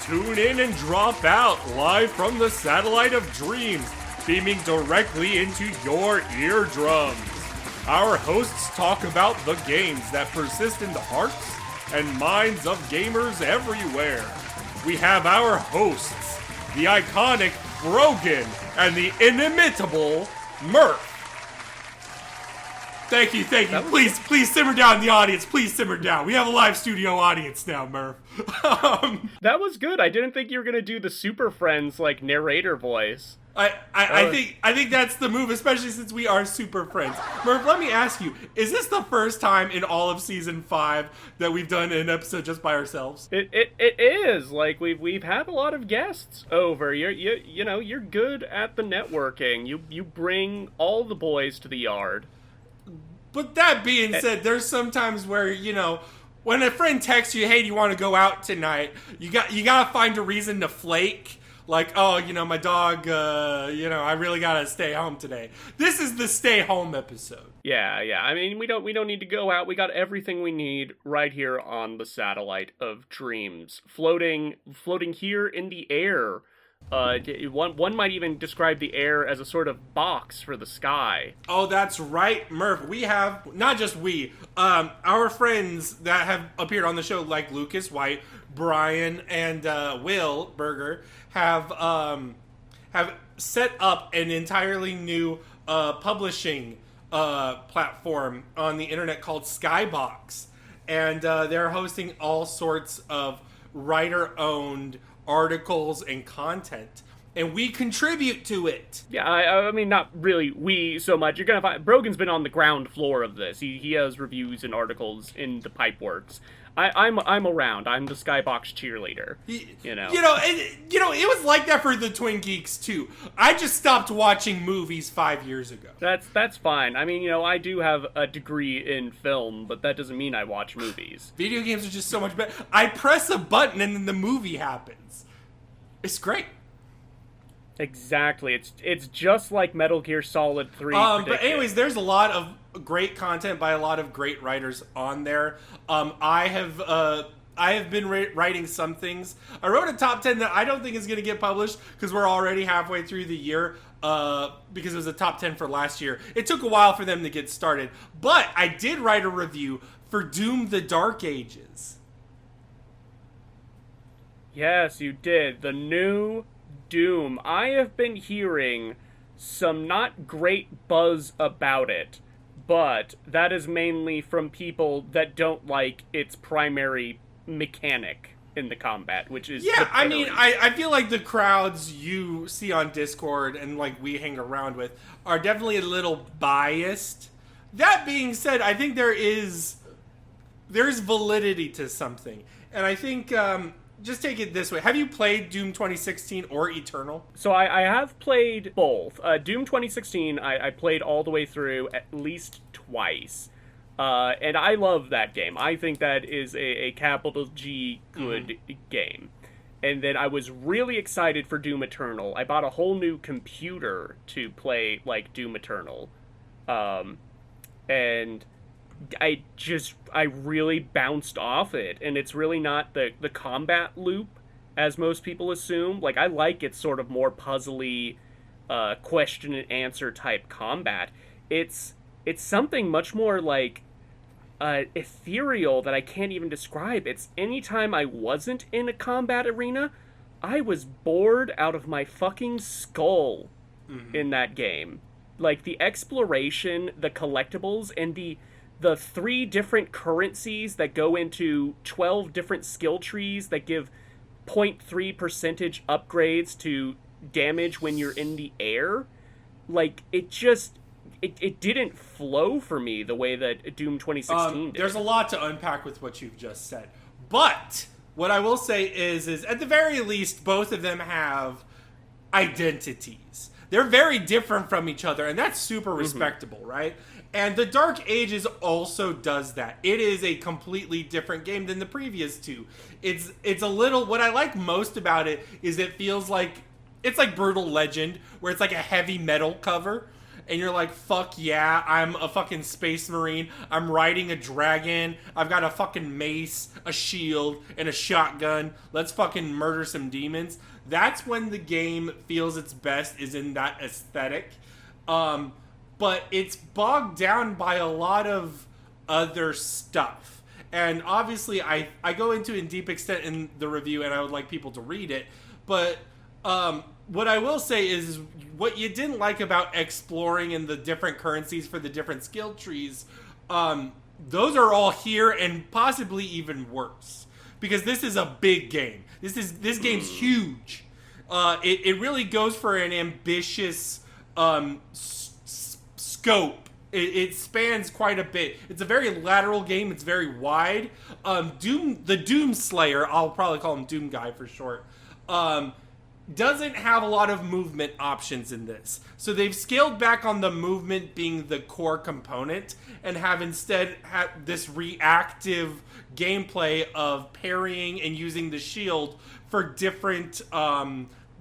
Tune in and drop out live from the Satellite of Dreams, beaming directly into your eardrums. Our hosts talk about the games that persist in the hearts and minds of gamers everywhere. We have our hosts, the iconic Brogan and the inimitable Murph. Thank you. Please simmer down, the audience. Please simmer down. We have a live studio audience now, Murph. That was good. I didn't think you were gonna do the Super Friends narrator voice. I think that's the move, especially since we are super friends. Murph, let me ask you: is this the first time in all of season 5 that we've done an episode just by ourselves? It is. We've had a lot of guests over. You're good at the networking. You bring all the boys to the yard. But that being said, there's sometimes where, when a friend texts you, hey, do you want to go out tonight? You gotta find a reason to flake. Like, oh, my dog, I really gotta stay home today. This is the stay home episode. Yeah. I mean, we don't need to go out. We got everything we need right here on the Satellite of Dreams, floating here in the air. One might even describe the air as a sort of box for the sky. Oh, that's right, Murph. We have, not just our friends that have appeared on the show, like Lucas White, Brian, and Will Berger, have set up an entirely new publishing platform on the internet called Skybox. And they're hosting all sorts of writer-owned articles and content, and we contribute to it. Yeah, I mean, not really we so much. You're gonna find Brogan's been on the ground floor of this. He has reviews and articles in the pipeworks. I'm around. I'm the Skybox cheerleader. It was like that for the Twin Geeks too. I just stopped watching movies 5 years ago. That's fine. I mean, I do have a degree in film, but that doesn't mean I watch movies. Video games are just so much better. I press a button and then the movie happens. It's great. Exactly. It's just like Metal Gear Solid 3. But anyways, there's a lot of great content by a lot of great writers on there. I have been writing some things. I wrote a top 10 that I don't think is going to get published because we're already halfway through the year. Because it was a top 10 for last year. It took a while for them to get started. But I did write a review for Doom: The Dark Ages. Yes, you did. The new Doom. I have been hearing some not great buzz about it, but that is mainly from people that don't like its primary mechanic in the combat, which is I mean, I feel like the crowds you see on Discord and we hang around with are definitely a little biased. That being said, I think there's validity to something, and I think just take it this way. Have you played Doom 2016 or Eternal? So I have played both. Doom 2016, I played all the way through at least twice. And I love that game. I think that is a capital G good game. And then I was really excited for Doom Eternal. I bought a whole new computer to play Doom Eternal. And I really bounced off it, and it's really not the combat loop as most people assume. I like its sort of more puzzly question and answer type combat. It's something much more ethereal that I can't even describe. It's anytime I wasn't in a combat arena, I was bored out of my fucking skull in that game. The exploration, the collectibles, and the 3 different currencies that go into 12 different skill trees that give 0.3% upgrades to damage when you're in the air. It didn't flow for me the way that Doom 2016 did. There's a lot to unpack with what you've just said. But what I will say is at the very least, both of them have identities. They're very different from each other, and that's super respectable, right? And the Dark Ages also does that. It is a completely different game than the previous two. It's a little, what I like most about it is it feels like, it's like Brutal Legend, where it's like a heavy metal cover. and you're like, fuck yeah, I'm a fucking space marine, I'm riding a dragon, I've got a fucking mace, a shield, and a shotgun, let's fucking murder some demons. That's when the game feels its best, is in that aesthetic. But it's bogged down by a lot of other stuff. And obviously, I go into it in deep extent in the review, and I would like people to read it. But what I will say is, what you didn't like about exploring in the different currencies for the different skill trees, those are all here, and possibly even worse. Because this is a big game. This game's huge. It really goes for an ambitious scope. It spans quite a bit. It's a very lateral game. It's very wide. The Doom Slayer, I'll probably call him Doom Guy for short, doesn't have a lot of movement options in this. So they've scaled back on the movement being the core component and have instead had this reactive gameplay of parrying and using the shield for different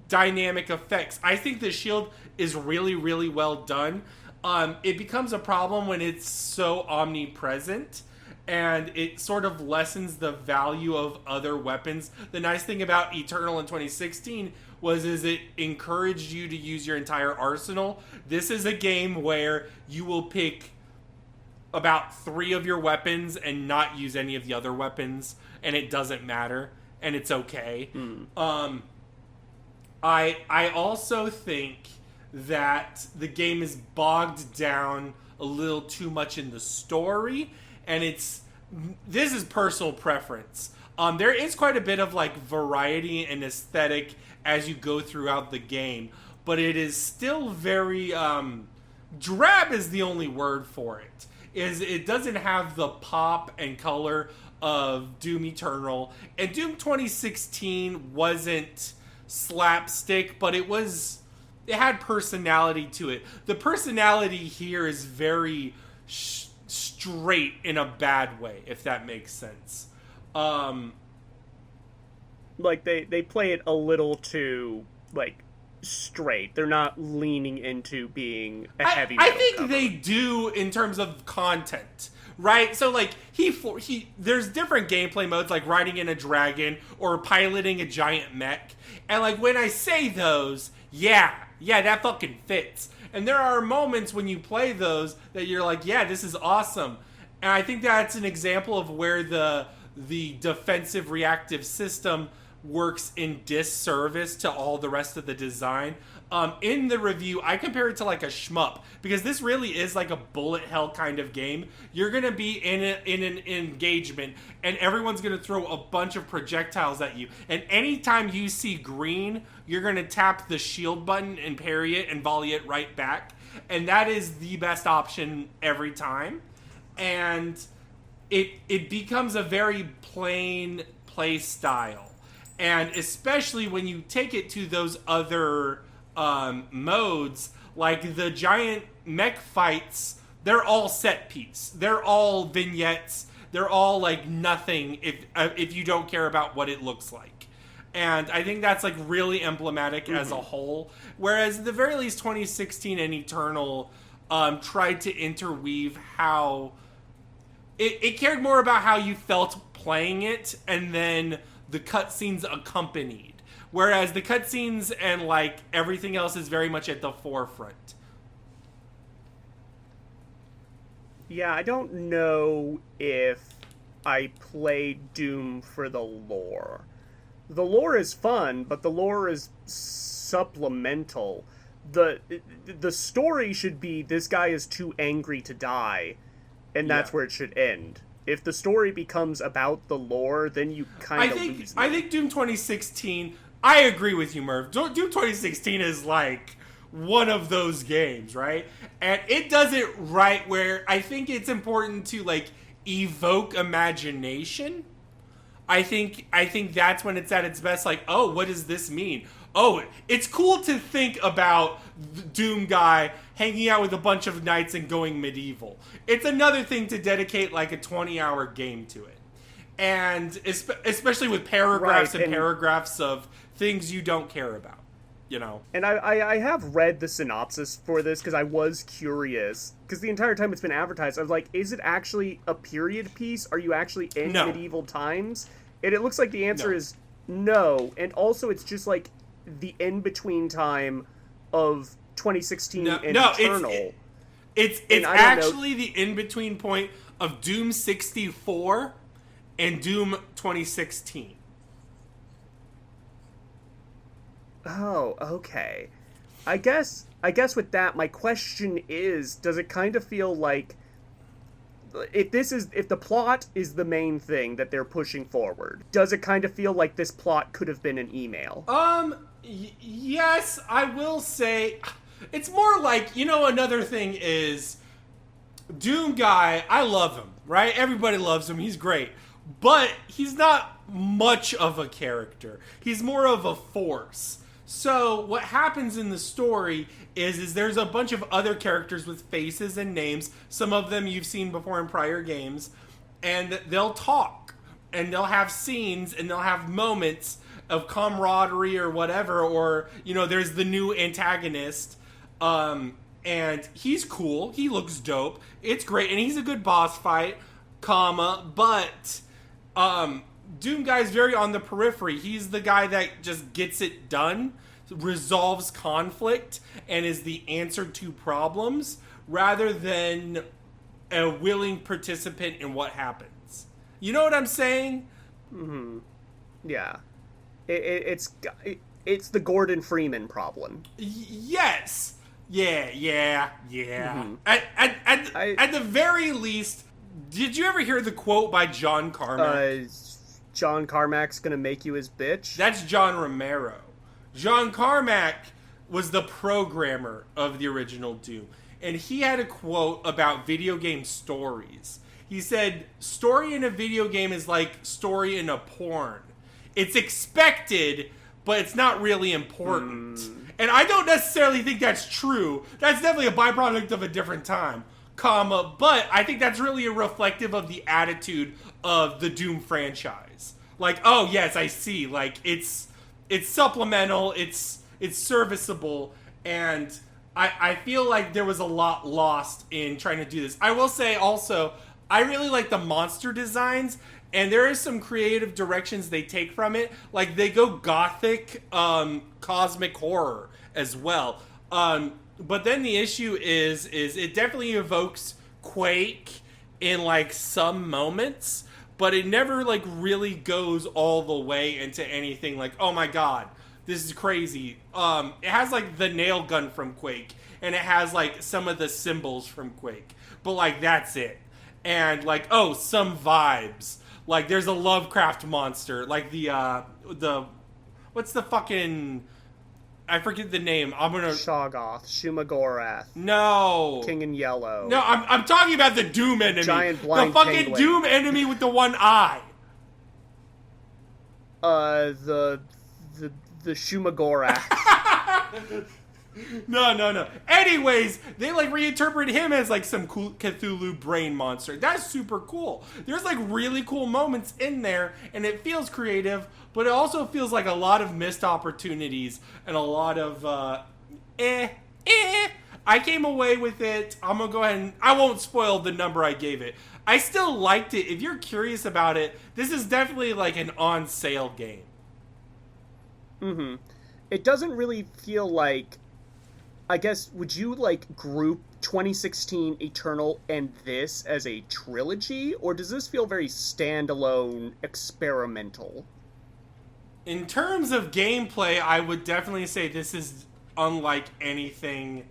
dynamic effects. I think the shield is really, really well done. It becomes a problem when it's so omnipresent, and it sort of lessens the value of other weapons. The nice thing about Eternal in 2016 is it encouraged you to use your entire arsenal. This is a game where you will pick about 3 of your weapons and not use any of the other weapons, and it doesn't matter, and it's okay. I also think that the game is bogged down a little too much in the story, and this is personal preference. There is quite a bit of like variety and aesthetic as you go throughout the game, but it is still very drab is the only word for it. It doesn't have the pop and color of Doom Eternal, and Doom 2016 wasn't slapstick, but it had personality to it. The personality here is very straight in a bad way, if that makes sense. Like they play it a little too like straight. They're not leaning into being a heavy metal I think cover. they do in terms of content, right? So like there's different gameplay modes, like riding in a dragon or piloting a giant mech, and like when I say those, yeah, that fucking fits. And there are moments when you play those that you're like, yeah, this is awesome. And I think that's an example of where the defensive reactive system works in disservice to all the rest of the design. In the review, I compare it to like a shmup, because this really is like a bullet hell kind of game. You're going to be in an engagement, and everyone's going to throw a bunch of projectiles at you. And anytime you see green, you're going to tap the shield button and parry it and volley it right back. And that is the best option every time. And it becomes a very plain play style. And especially when you take it to those other modes, like the giant mech fights, they're all set piece. They're all vignettes. They're all like nothing if you don't care about what it looks like. And I think that's like really emblematic as a whole. Whereas at the very least 2016 and Eternal tried to interweave how it cared more about how you felt playing it, and then the cutscenes accompanied. Whereas the cutscenes and like everything else is very much at the forefront. Yeah, I don't know if I play Doom for the lore. The lore is fun, but the lore is supplemental. The story should be, this guy is too angry to die, and that's where it should end. If the story becomes about the lore, then you kind of lose me. I think Doom 2016, I agree with you, Murph. Doom 2016 is like one of those games, right? And it does it right where I think it's important to like evoke imagination. I think that's when it's at its best. Like, oh, what does this mean? Oh, it's cool to think about the Doom guy hanging out with a bunch of knights and going medieval. It's another thing to dedicate like a 20-hour game to it. And especially with paragraphs and paragraphs of things you don't care about. you know. And I have read the synopsis for this because I was curious. Because the entire time it's been advertised, I was like, is it actually a period piece? Are you actually in medieval times? And it looks like the answer is no. And also it's just like the in-between time of 2016 and Eternal. It's actually the in-between point of Doom 64 and Doom 2016. Oh, okay. I guess with that, my question is, does it kind of feel like if the plot is the main thing that they're pushing forward, does it kind of feel like this plot could have been an email? Yes, I will say it's more like, another thing is Doom guy, I love him, right? Everybody loves him. He's great. But he's not much of a character. He's more of a force. So what happens in the story is there's a bunch of other characters with faces and names. Some of them you've seen before in prior games. And they'll talk. And they'll have scenes and they'll have moments of camaraderie or whatever. Or, there's the new antagonist. And he's cool. He looks dope. It's great. And he's a good boss fight, but Doom guy's very on the periphery. He's the guy that just gets it done, resolves conflict, and is the answer to problems, rather than a willing participant in what happens. You know what I'm saying? Mm-hmm. Yeah. It's the Gordon Freeman problem. Yes. Yeah. Mm-hmm. At the very least, did you ever hear the quote by John Carmack? John Carmack's gonna make you his bitch? That's John Romero. John Carmack was the programmer of the original Doom. And he had a quote about video game stories. He said, story in a video game is like story in a porn. It's expected, but it's not really important. And I don't necessarily think that's true. That's definitely a byproduct of a different time, but I think that's really a reflective of the attitude of the Doom franchise. Like, oh yes, I see. Like, it's supplemental, it's serviceable, and I feel like there was a lot lost in trying to do this. I will say also, I really like the monster designs, and there is some creative directions they take from it. Like, they go gothic, cosmic horror as well. But then the issue is it definitely evokes Quake in, like, some moments, but it never, like, really goes all the way into anything like, oh my god, this is crazy. It has, like, the nail gun from Quake, and it has, like, some of the symbols from Quake. But, like, that's it. And, like, oh, some vibes. Like, there's a Lovecraft monster. Like, the what's the fucking... I forget the name. I'm gonna... Shoggoth. Shumagorath. No. King in Yellow. No, I'm talking about the Doom enemy. Giant blind The fucking penguin. Doom enemy with the one eye. The Shumagorath. No. Anyways, they, like, reinterpret him as, like, some cool Cthulhu brain monster. That's super cool. There's, like, really cool moments in there, and it feels creative, but it also feels like a lot of missed opportunities and a lot of, I came away with it. I'm gonna go ahead and... I won't spoil the number I gave it. I still liked it. If you're curious about it, this is definitely, like, an on-sale game. Mm-hmm. It doesn't really feel like... I guess, would you, like, group 2016 Eternal and this as a trilogy? Or does this feel very standalone, experimental? In terms of gameplay, I would definitely say this is unlike anything...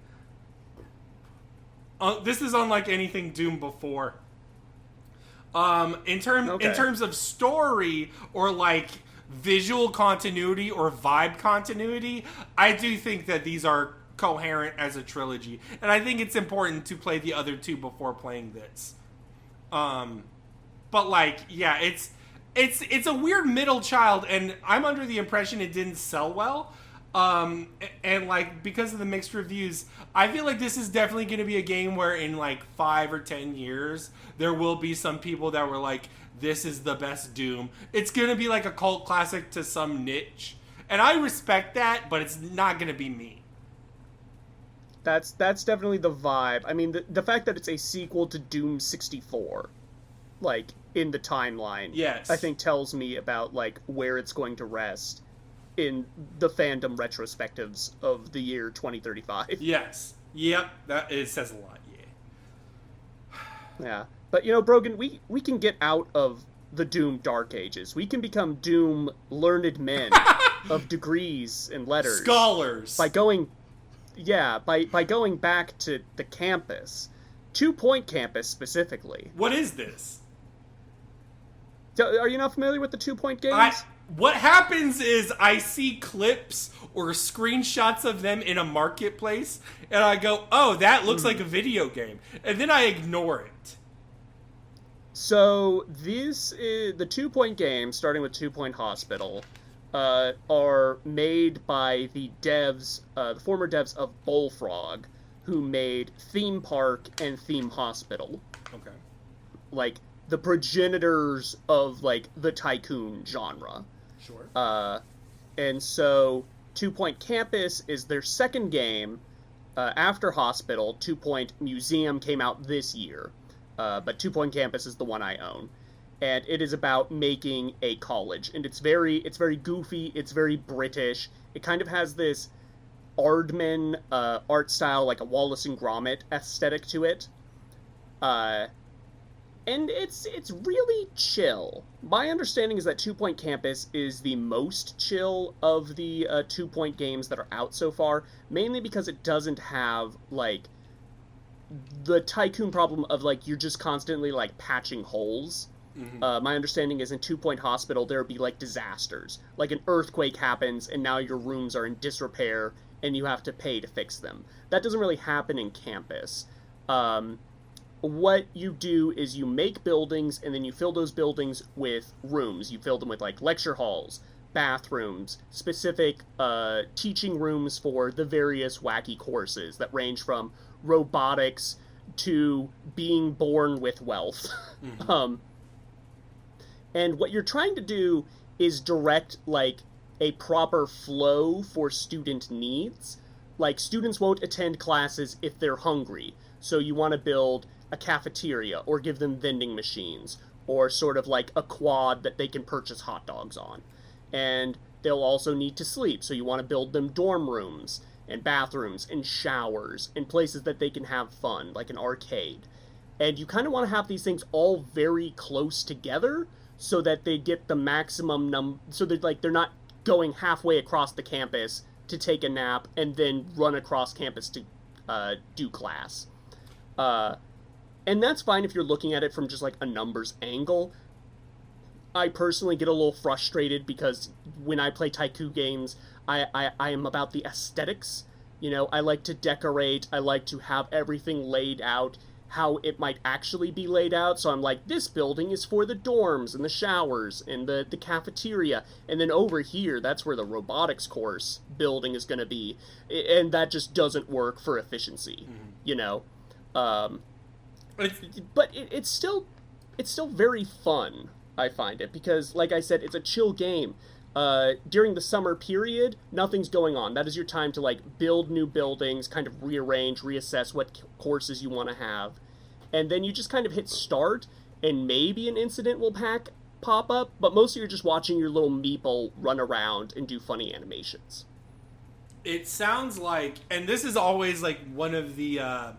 this is unlike anything Doom before. In terms of story, or, like, visual continuity or vibe continuity, I do think that these are coherent as a trilogy, and I think it's important to play the other two before playing this. But, like, yeah, it's a weird middle child, and I'm under the impression it didn't sell well. And, like, because of the mixed reviews, I feel like this is definitely going to be a game where in, like, 5 or 10 years there will be some people that were like, this is the best Doom. It's going to be like a cult classic to some niche, And I respect that, but it's not going to be me. That's definitely the vibe. I mean, the fact that it's a sequel to Doom 64, like, in the timeline, yes, I think tells me about, like, where it's going to rest in the fandom retrospectives of the year 2035. Yes. Yep. It says a lot, Yeah. But, you know, Brogan, we can get out of the Doom Dark Ages. We can become Doom learned men of degrees and letters. Scholars. By going back to the campus. 2 Point campus, specifically. What is this? Are you not familiar with the 2 Point games? What happens is I see clips or screenshots of them in a marketplace, and I go, oh, that looks like a video game. And then I ignore it. So, the 2 Point games, starting with 2 Point Hospital, are made by the former devs of Bullfrog, who made Theme Park and Theme Hospital. Okay. Like, the progenitors of, like, the tycoon genre. Sure. And so 2 Point Campus is their second game. After Hospital, 2 Point Museum came out this year. But 2 Point Campus is the one I own. And it is about making a college. And it's very goofy, it's very British. It kind of has this Aardman art style, like a Wallace and Gromit aesthetic to it. And it's really chill. My understanding is that 2 Point Campus is the most chill of the 2 Point games that are out so far, mainly because it doesn't have, like, the tycoon problem of, like, you're just constantly, like, patching holes. Mm-hmm. My understanding is in 2 Point Hospital there would be, like, disasters. Like, an earthquake happens, and now your rooms are in disrepair, and you have to pay to fix them. That doesn't really happen in Campus. What you do is you make buildings, and then you fill those buildings with rooms. You fill them with, like, lecture halls, bathrooms, specific teaching rooms for the various wacky courses that range from robotics to being born with wealth. Mm-hmm. And what you're trying to do is direct, like, a proper flow for student needs. Like, students won't attend classes if they're hungry, so you want to build a cafeteria, or give them vending machines, or sort of like a quad that they can purchase hot dogs on. And they'll also need to sleep, so you want to build them dorm rooms, and bathrooms, and showers, and places that they can have fun, like an arcade. And you kind of want to have these things all very close together, so that they get the maximum so that, like, they're not going halfway across the campus to take a nap, and then run across campus to do class. And that's fine if you're looking at it from just, like, a numbers angle. I personally get a little frustrated because when I play Tycoon games, I am about the aesthetics. You know, I like to decorate, I like to have everything laid out how it might actually be laid out, so I'm like, this building is for the dorms, and the showers, and the cafeteria, and then over here, that's where the robotics course building is gonna be, and that just doesn't work for efficiency, you know? But it's still very fun, I find it, because, like I said, it's a chill game. During the summer period, nothing's going on. That is your time to, like, build new buildings, kind of rearrange, reassess what courses you want to have. And then you just kind of hit start, and maybe an incident will pop up, but mostly you're just watching your little meeple run around and do funny animations. It sounds like, and this is always, like, one of the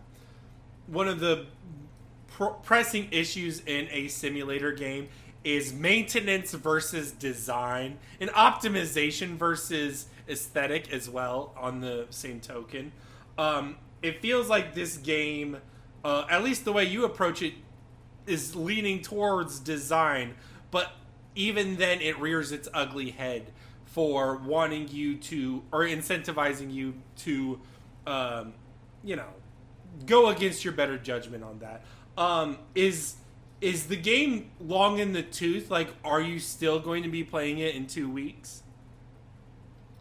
pressing issues in a simulator game, is maintenance versus design, and optimization versus aesthetic as well, on the same token. It feels like this game, at least the way you approach it, is leaning towards design, but even then it rears its ugly head for wanting you to, or incentivizing you to, go against your better judgment on that. Is the game long in the tooth? Like, are you still going to be playing it in 2 weeks?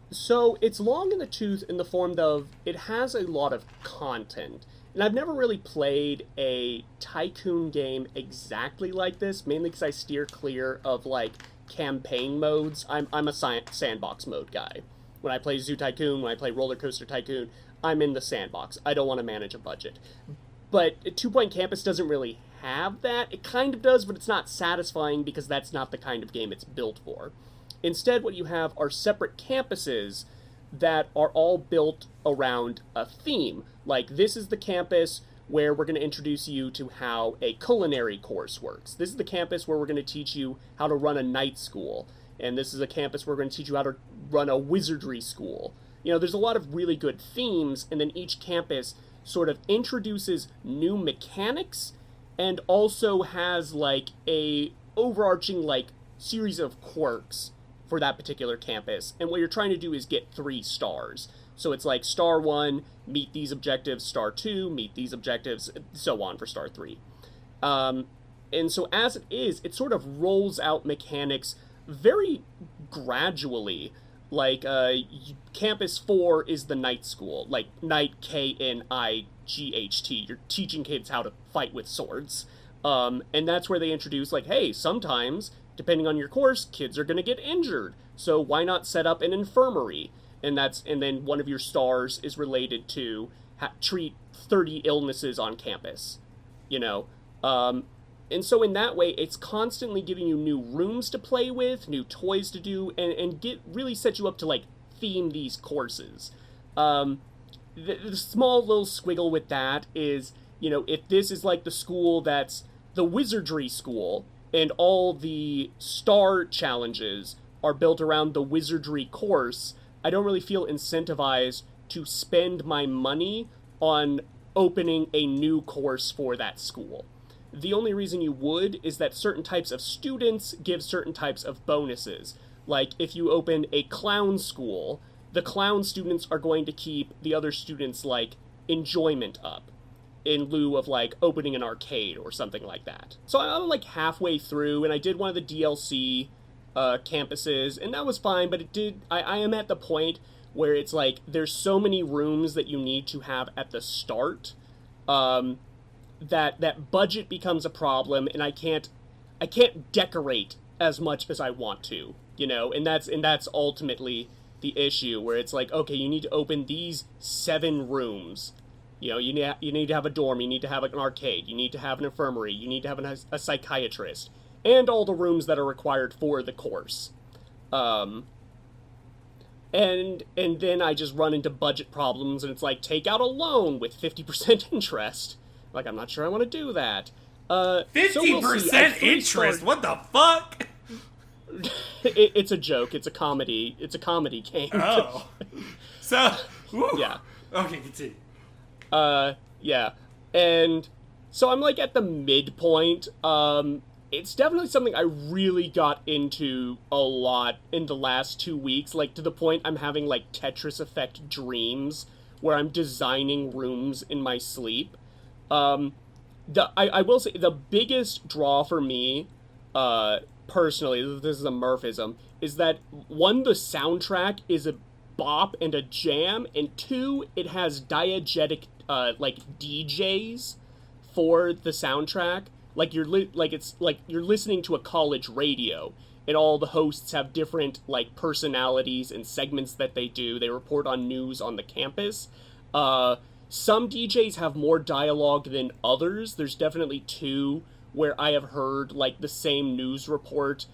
So, it's long in the tooth in the form of, it has a lot of content. And I've never really played a tycoon game exactly like this, mainly because I steer clear of, like, campaign modes, I'm a sandbox mode guy. When I play Zoo Tycoon, when I play Roller Coaster Tycoon, I'm in the sandbox. I don't want to manage a budget. But Two Point Campus doesn't really have that. It kind of does, but it's not satisfying because that's not the kind of game it's built for. Instead, what you have are separate campuses that are all built around a theme. Like, this is the campus where we're going to introduce you to how a culinary course works. This is the campus where we're going to teach you how to run a night school. And this is a campus where we're going to teach you how to run a wizardry school. You know, there's a lot of really good themes, and then each campus sort of introduces new mechanics and also has, like, a overarching, like, series of quirks for that particular campus. And what you're trying to do is get 3 stars. So it's like star 1, meet these objectives, star 2, meet these objectives, so on for star 3. And so as it is, it sort of rolls out mechanics very gradually. Like, Campus 4 is the night school. Like, night, Knight. You're teaching kids how to fight with swords. And that's where they introduce, like, hey, sometimes, depending on your course, kids are going to get injured. So why not set up an infirmary? And then one of your stars is related to treat 30 illnesses on campus, you know? And so in that way, it's constantly giving you new rooms to play with, new toys to do, and really set you up to, like, theme these courses. The small little squiggle with that is, you know, if this is like the school that's the wizardry school, and all the star challenges are built around the wizardry course, I don't really feel incentivized to spend my money on opening a new course for that school. The only reason you would is that certain types of students give certain types of bonuses. Like, if you open a clown school, the clown students are going to keep the other students', like, enjoyment up, in lieu of, like, opening an arcade or something like that. So I'm, like, halfway through, and I did one of the DLC campuses, and that was fine, but I am at the point where it's like, there's so many rooms that you need to have at the start, that budget becomes a problem, and I can't decorate as much as I want to, you know, and that's ultimately the issue, where it's like, okay, you need to open these 7 rooms. You know, you need to have a dorm, you need to have an arcade, you need to have an infirmary, you need to have a psychiatrist, and all the rooms that are required for the course. And then I just run into budget problems, and it's like, take out a loan with 50% interest. Like, I'm not sure I want to do that. 50% interest? What the fuck? It's a joke. It's a comedy. It's a comedy game. Oh. So, woo. Yeah. Okay, continue. Yeah. And so I'm, like, at the midpoint. It's definitely something I really got into a lot in the last 2 weeks, like, to the point I'm having, like, Tetris Effect dreams where I'm designing rooms in my sleep. I will say, the biggest draw for me, personally, this is a Murphism, is that, 1, the soundtrack is a bop and a jam, and 2, it has diegetic, like, DJs for the soundtrack. Like, you're listening to a college radio, and all the hosts have different, like, personalities and segments that they do. They report on news on the campus. Some DJs have more dialogue than others. There's definitely 2 where I have heard, like, the same news report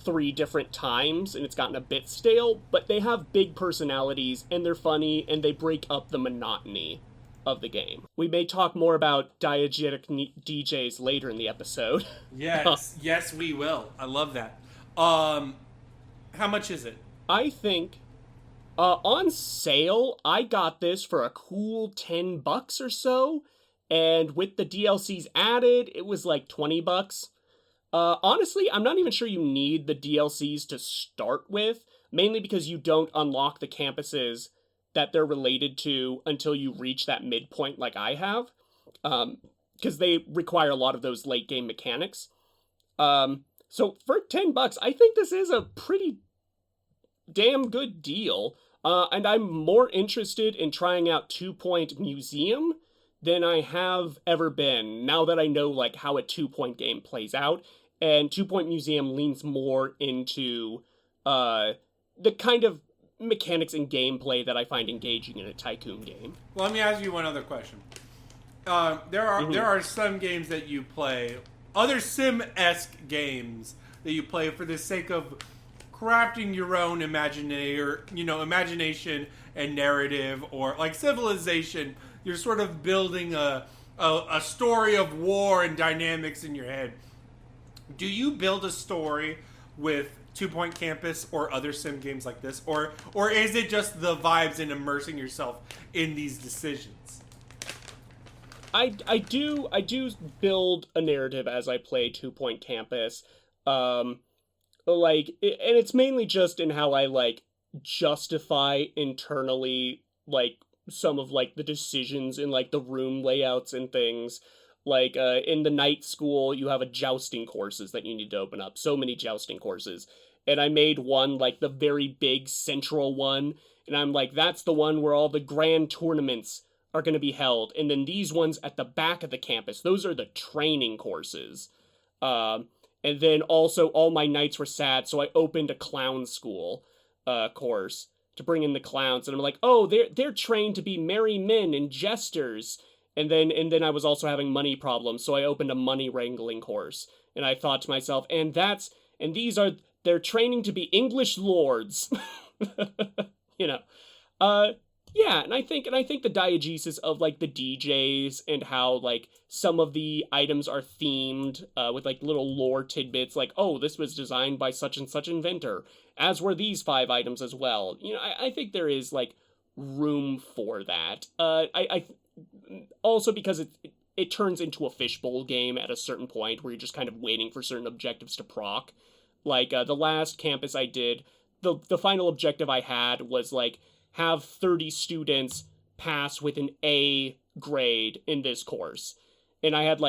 3 different times, and it's gotten a bit stale, but they have big personalities, and they're funny, and they break up the monotony of the game. We may talk more about diegetic DJs later in the episode. Yes, yes, we will. I love that. How much is it? I think, on sale, I got this for a cool $10 or so, and with the DLCs added, it was like $20. Honestly, I'm not even sure you need the DLCs to start with, mainly because you don't unlock the campuses that they're related to until you reach that midpoint like I have, because they require a lot of those late game mechanics. So for $10, I think this is a pretty damn good deal, and I'm more interested in trying out 2 Point Museum than I have ever been, now that I know, like, how a 2 Point game plays out. and 2 Point Museum leans more into the kind of mechanics and gameplay that I find engaging in a tycoon game. Well, let me ask you one other question. There are some games that you play, other sim-esque games that you play for the sake of crafting your own imagination and narrative, or like Civilization, you're sort of building a story of war and dynamics in your head. Do you build a story with 2 Point Campus or other sim games like this, or is it just the vibes and immersing yourself in these decisions? I do build a narrative as I play 2 Point Campus, and it's mainly just in how I justify internally some of the decisions in the room layouts and things. In the night school, you have a jousting courses that you need to open up. So many jousting courses. And I made one, the very big central one. And I'm that's the one where all the grand tournaments are going to be held. And then these ones at the back of the campus, those are the training courses. And then also all my nights were sad, so I opened a clown school course to bring in the clowns. And I'm oh, they're trained to be merry men and jesters. And then I was also having money problems, so I opened a money wrangling course. And I thought to myself, they're training to be English lords. Yeah, and I think the diegesis of the DJs and how some of the items are themed with little lore tidbits, oh, this was designed by such and such inventor, as were these 5 items as well. I think there is room for that. I also because it turns into a fishbowl game at a certain point where you're just kind of waiting for certain objectives to proc. The last campus I did, the final objective I had was have 30 students pass with an A grade in this course. And I had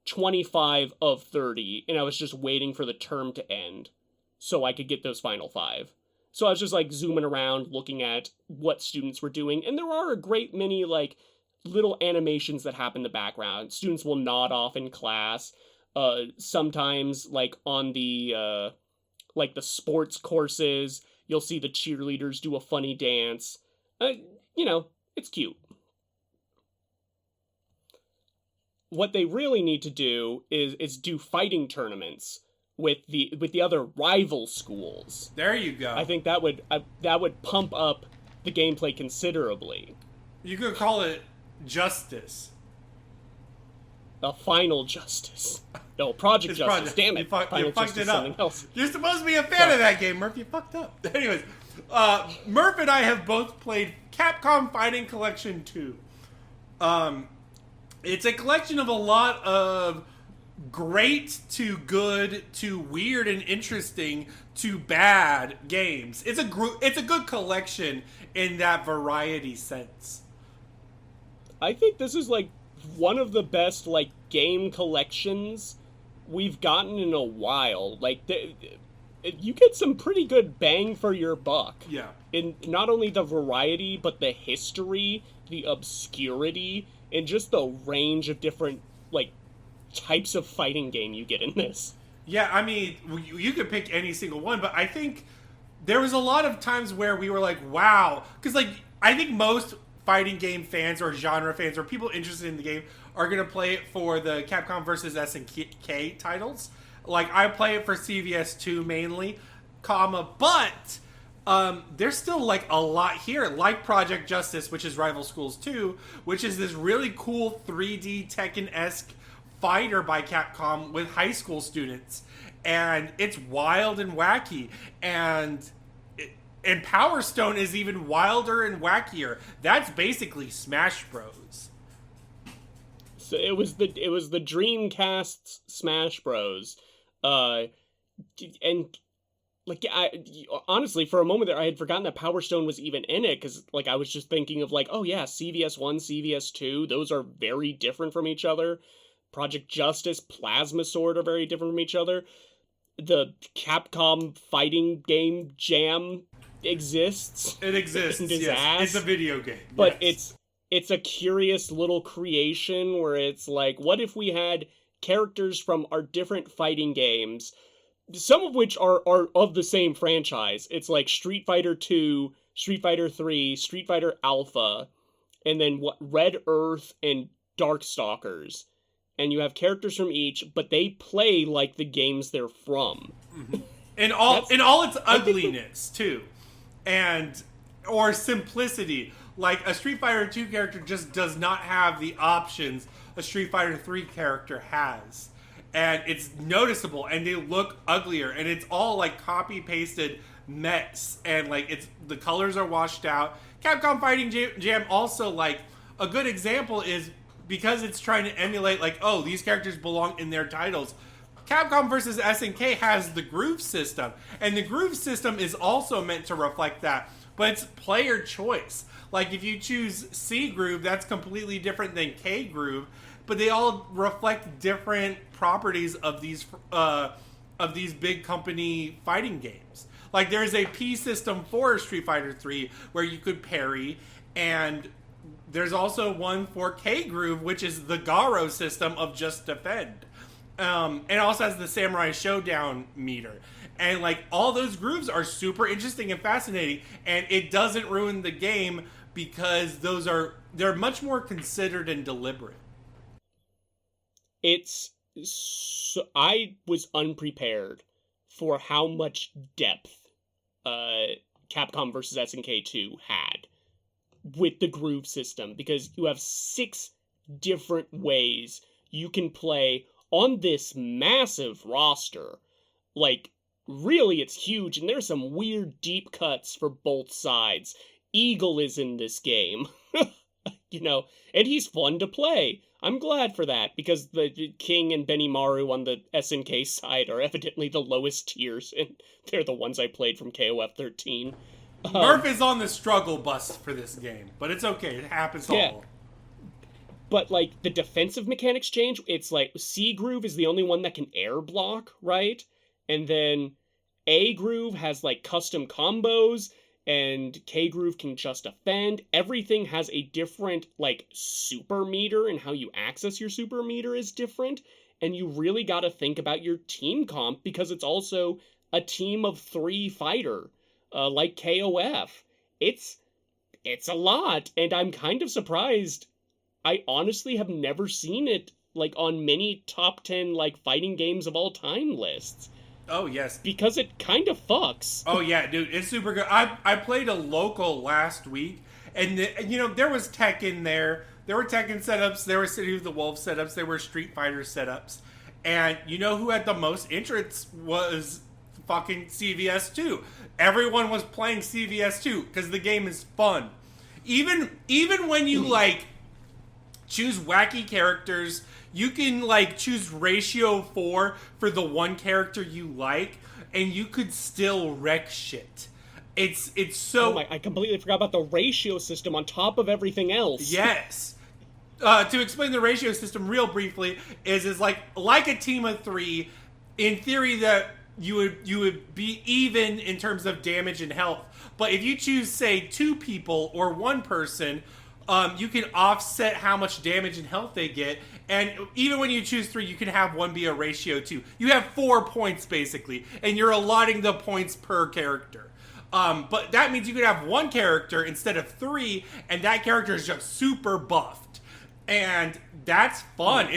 25 of 30, and I was just waiting for the term to end so I could get those final 5. So I was just zooming around looking at what students were doing, and there are a great many little animations that happen in the background. Students will nod off in class. Sometimes on the the sports courses, you'll see the cheerleaders do a funny dance. It's cute. What they really need to do is do fighting tournaments with the other rival schools. There you go. I think that would pump up the gameplay considerably. You could call it Justice. A Final Justice. No, Project Justice. Project. Damn it. You fucked it up. Else. You're supposed to be a fan of that game, Murph. You fucked up. Anyways, Murph and I have both played Capcom Fighting Collection 2. It's a collection of a lot of great to good to weird and interesting to bad games. It's a good collection in that variety sense. I think this is one of the best game collections we've gotten in a while. You get some pretty good bang for your buck. Yeah. In not only the variety, but the history, the obscurity, and just the range of different types of fighting game you get in this. Yeah, I mean, you could pick any single one, but I think there was a lot of times where we were wow, because I think most fighting game fans or genre fans or people interested in the game are going to play it for the Capcom versus SNK titles. I play it for CVS2 mainly, but there's still a lot here, like Project Justice, which is Rival Schools 2, which is this really cool 3D Tekken-esque fighter by Capcom with high school students, and it's wild and wacky, and Power Stone is even wilder and wackier. That's basically Smash Bros. So it was the Dreamcast's Smash Bros. And honestly, for a moment there, I had forgotten that Power Stone was even in it, because I was just thinking of oh yeah, CVS1, CVS2, those are very different from each other. Project Justice, Plasma Sword are very different from each other. The Capcom fighting game Jam exists. It exists, yes. It's a video game. But yes. It's a curious little creation where it's what if we had characters from our different fighting games, some of which are of the same franchise. It's like Street Fighter 2, Street Fighter 3, Street Fighter Alpha, and then Red Earth and Darkstalkers. And you have characters from each, but they play like the games they're from. Mm-hmm. In all its ugliness, too. Or simplicity. Like, a Street Fighter 2 character just does not have the options a Street Fighter 3 character has. And it's noticeable, and they look uglier, and it's all, like, copy-pasted mess, and, like, the colors are washed out. Capcom Fighting Jam also, like, a good example is, because it's trying to emulate, like, oh, these characters belong in their titles, Capcom vs. SNK has the groove system, and the groove system is also meant to reflect that, but it's player choice. Like, if you choose C groove, that's completely different than K groove, but they all reflect different properties of these big company fighting games. Like, there's a P system for Street Fighter 3 where you could parry, and there's also one for K groove, which is the Garo system of just defend. And it also has the Samurai Showdown meter. And, like, all those grooves are super interesting and fascinating, and it doesn't ruin the game because they're much more considered and deliberate. I was unprepared for how much depth Capcom vs. SNK 2 had with the groove system, because you have 6 different ways you can play on this massive roster. Like, really, it's huge, and there's some weird deep cuts for both sides. Eagle is in this game, and he's fun to play. I'm glad for that, because the King and Benimaru on the SNK side are evidently the lowest tiers, and they're the ones I played from KOF 13. Murph is on the struggle bus for this game, but it's okay. It happens all. But, like, the defensive mechanics change. It's like C groove is the only one that can air block, right? And then A groove has, like, custom combos, and K groove can just defend. Everything has a different, like, super meter, and how you access your super meter is different. And you really gotta think about your team comp, because it's also a team of 3 fighter, like KOF. It's a lot, and I'm kind of surprised. I honestly have never seen it, like, on many top 10, like, fighting games of all time lists. Oh, yes. Because it kind of fucks. Oh, yeah, dude. It's super good. I played a local last week, and, there was tech in there. There were Tekken setups. There were City of the Wolves setups. There were Street Fighter setups. And you know who had the most entrants was fucking CVS 2. Everyone was playing CVS 2 because the game is fun. Even when you, like, choose wacky characters, you can, like, choose ratio 4 for the one character you like, and you could still wreck shit. It's so... I completely forgot about the ratio system on top of everything else. Yes. To explain the ratio system real briefly, is like a team of 3, in theory that you would be even in terms of damage and health. But if you choose, say, 2 people or 1 person, you can offset how much damage and health they get, and even when you choose 3, you can have one be a ratio 2. You have 4 points, basically, and you're allotting the points per character. But that means you could have 1 character instead of 3, and that character is just super buffed. And that's fun.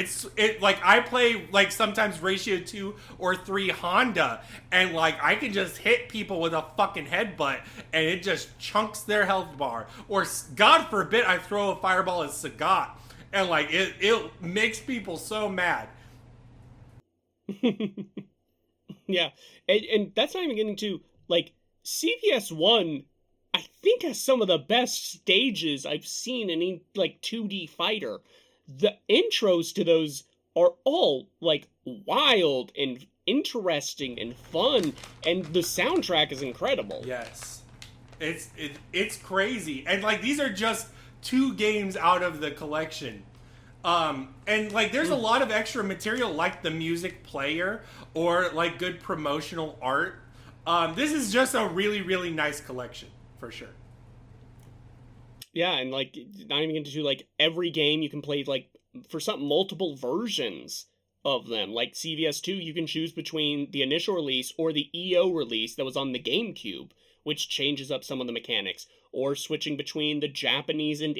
Like, I play, like, sometimes ratio 2 or 3 Honda, and, like, I can just hit people with a fucking headbutt, and it just chunks their health bar. Or, God forbid, I throw a fireball at Sagat, and, like, it makes people so mad. Yeah, and that's not even getting to, like, CVS 1, I think, has some of the best stages I've seen in any, like, 2D fighter. The intros to those are all, like, wild and interesting and fun, and the soundtrack is incredible. Yes. It's crazy. And, like, these are just 2 games out of the collection. And, like, there's a lot of extra material, like the music player or, like, good promotional art. This is just a really, really nice collection. For sure. Yeah, and, like, not even into, like, every game you can play, like, for some multiple versions of them. Like CVS2, you can choose between the initial release or the EO release that was on the GameCube, which changes up some of the mechanics, or switching between the Japanese and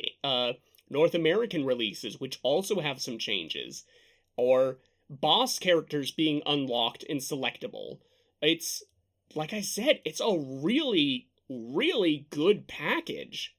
North American releases, which also have some changes, or boss characters being unlocked and selectable. It's, like I said, it's a really, really good package.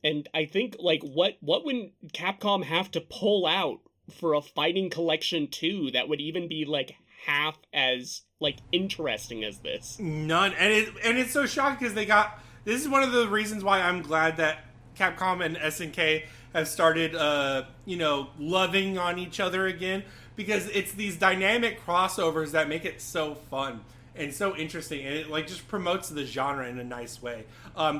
And I think, like, what would Capcom have to pull out for a Fighting Collection 2 that would even be, like, half as, like, interesting as this? None. And it's so shocking because this is one of the reasons why I'm glad that Capcom and SNK have started, loving on each other again, because it's these dynamic crossovers that make it so fun and so interesting, and it, like, just promotes the genre in a nice way.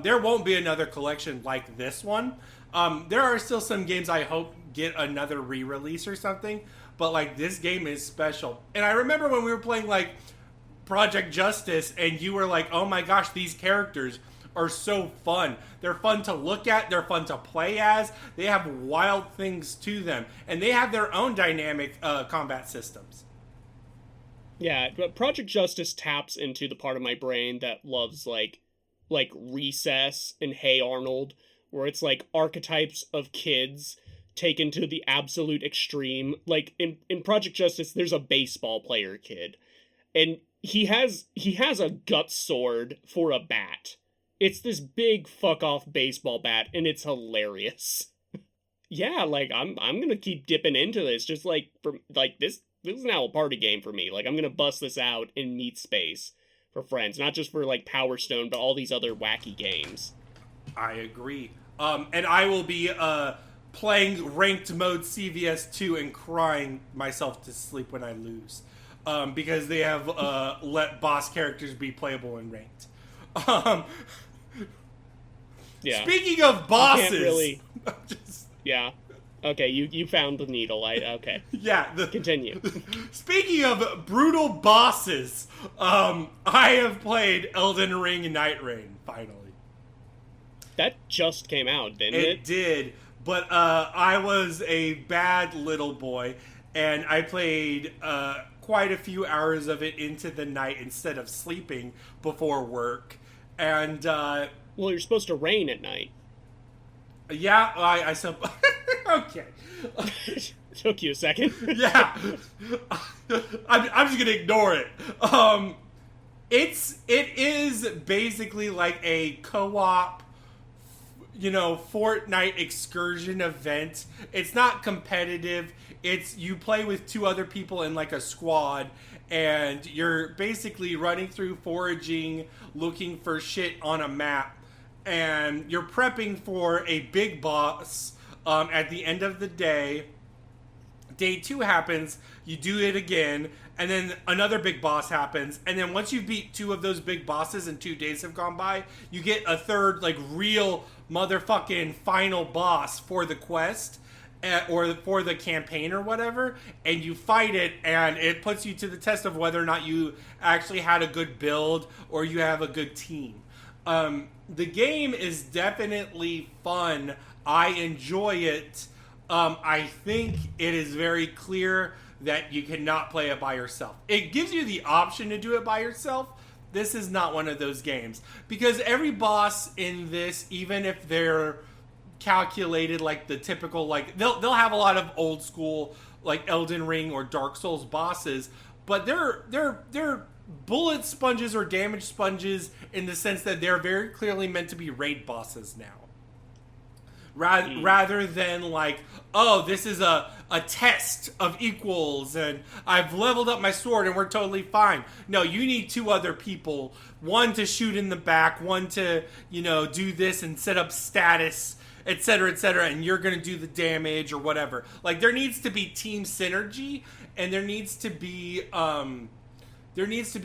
There won't be another collection like this one. There are still some games I hope get another re-release or something, but, like, this game is special. And I remember when we were playing, like, Project Justice, and you were like, oh my gosh, these characters are so fun. They're fun to look at, they're fun to play as, they have wild things to them, and they have their own dynamic combat systems. Yeah, but Project Justice taps into the part of my brain that loves, like Recess and Hey Arnold, where it's, like, archetypes of kids taken to the absolute extreme. Like, in Project Justice, there's a baseball player kid, and he has a gut sword for a bat. It's this big fuck-off baseball bat, and it's hilarious. Yeah, like, I'm gonna keep dipping into this, just, like, this is now a party game for me. Like, I'm gonna bust this out in Meat Space for friends, not just for, like, Power Stone, but all these other wacky games. I agree. And I will be playing ranked mode CVS2 and crying myself to sleep when I lose. Because they have let boss characters be playable in ranked. Yeah. Speaking of bosses, can't really. Yeah. Okay, you found the needle. Okay. Yeah. Continue. Speaking of brutal bosses, I have played Elden Ring and Night Rain finally. That just came out, didn't it? It did, but I was a bad little boy, and I played quite a fefew hours of it into the night instead of sleeping before work, and well, you're supposed to rain at night. Yeah, I suppose. Okay. Took you a second. Yeah. I'm just gonna ignore it. It is basically like a co-op, Fortnite excursion event. It's not competitive. It's you play with two other people in, like, a squad, and you're basically running through, foraging, looking for shit on a map, and you're prepping for a big boss at the end of the day. Day 2 happens, you do it again, and then another big boss happens, and then once you beat 2 of those big bosses and 2 days have gone by, you get a third, like, real motherfucking final boss for the quest, or for the campaign or whatever, and you fight it, and it puts you to the test of whether or not you actually had a good build or you have a good team. The game is definitely fun. I enjoy it. I think it is very clear that you cannot play it by yourself. It gives you the option to do it by yourself. This is not one of those games, because every boss in this, even if they're calculated like the typical, like, they'll have a lot of old school, like, Elden Ring or Dark Souls bosses, but they're bullet sponges or damage sponges in the sense that they're very clearly meant to be raid bosses now. Rather than, like, oh, this is a test of equals and I've leveled up my sword and we're totally fine. No, you need 2 other people, one to shoot in the back, one to, do this and set up status, etc., and you're going to do the damage or whatever. Like, there needs to be team synergy, and there needs to be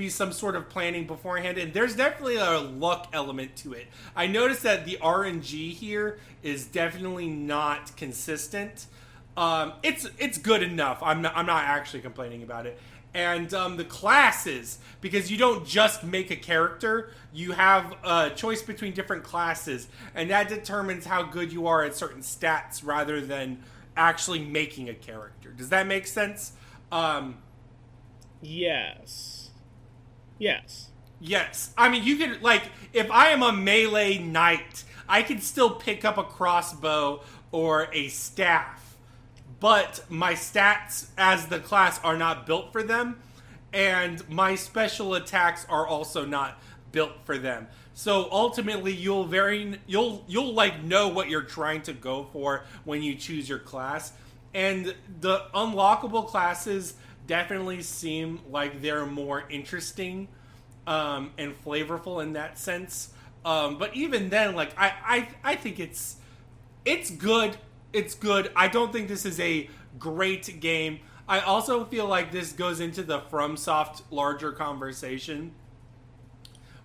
some sort of planning beforehand, and there's definitely a luck element to it. I noticed that the RNG here is definitely not consistent. It's good enough. I'm not actually complaining about it. And the classes, because you don't just make a character, you have a choice between different classes, and that determines how good you are at certain stats rather than actually making a character. Does that make sense? Yes. Yes. Yes. I mean, you could, like, if I am a melee knight, I can still pick up a crossbow or a staff. But my stats as the class are not built for them, and my special attacks are also not built for them. So ultimately, you'll like know what you're trying to go for when you choose your class. And the unlockable classes definitely seem like they're more interesting and flavorful in that sense. But even then, like I think it's good. It's good. I don't think this is a great game. I also feel like this goes into the FromSoft larger conversation,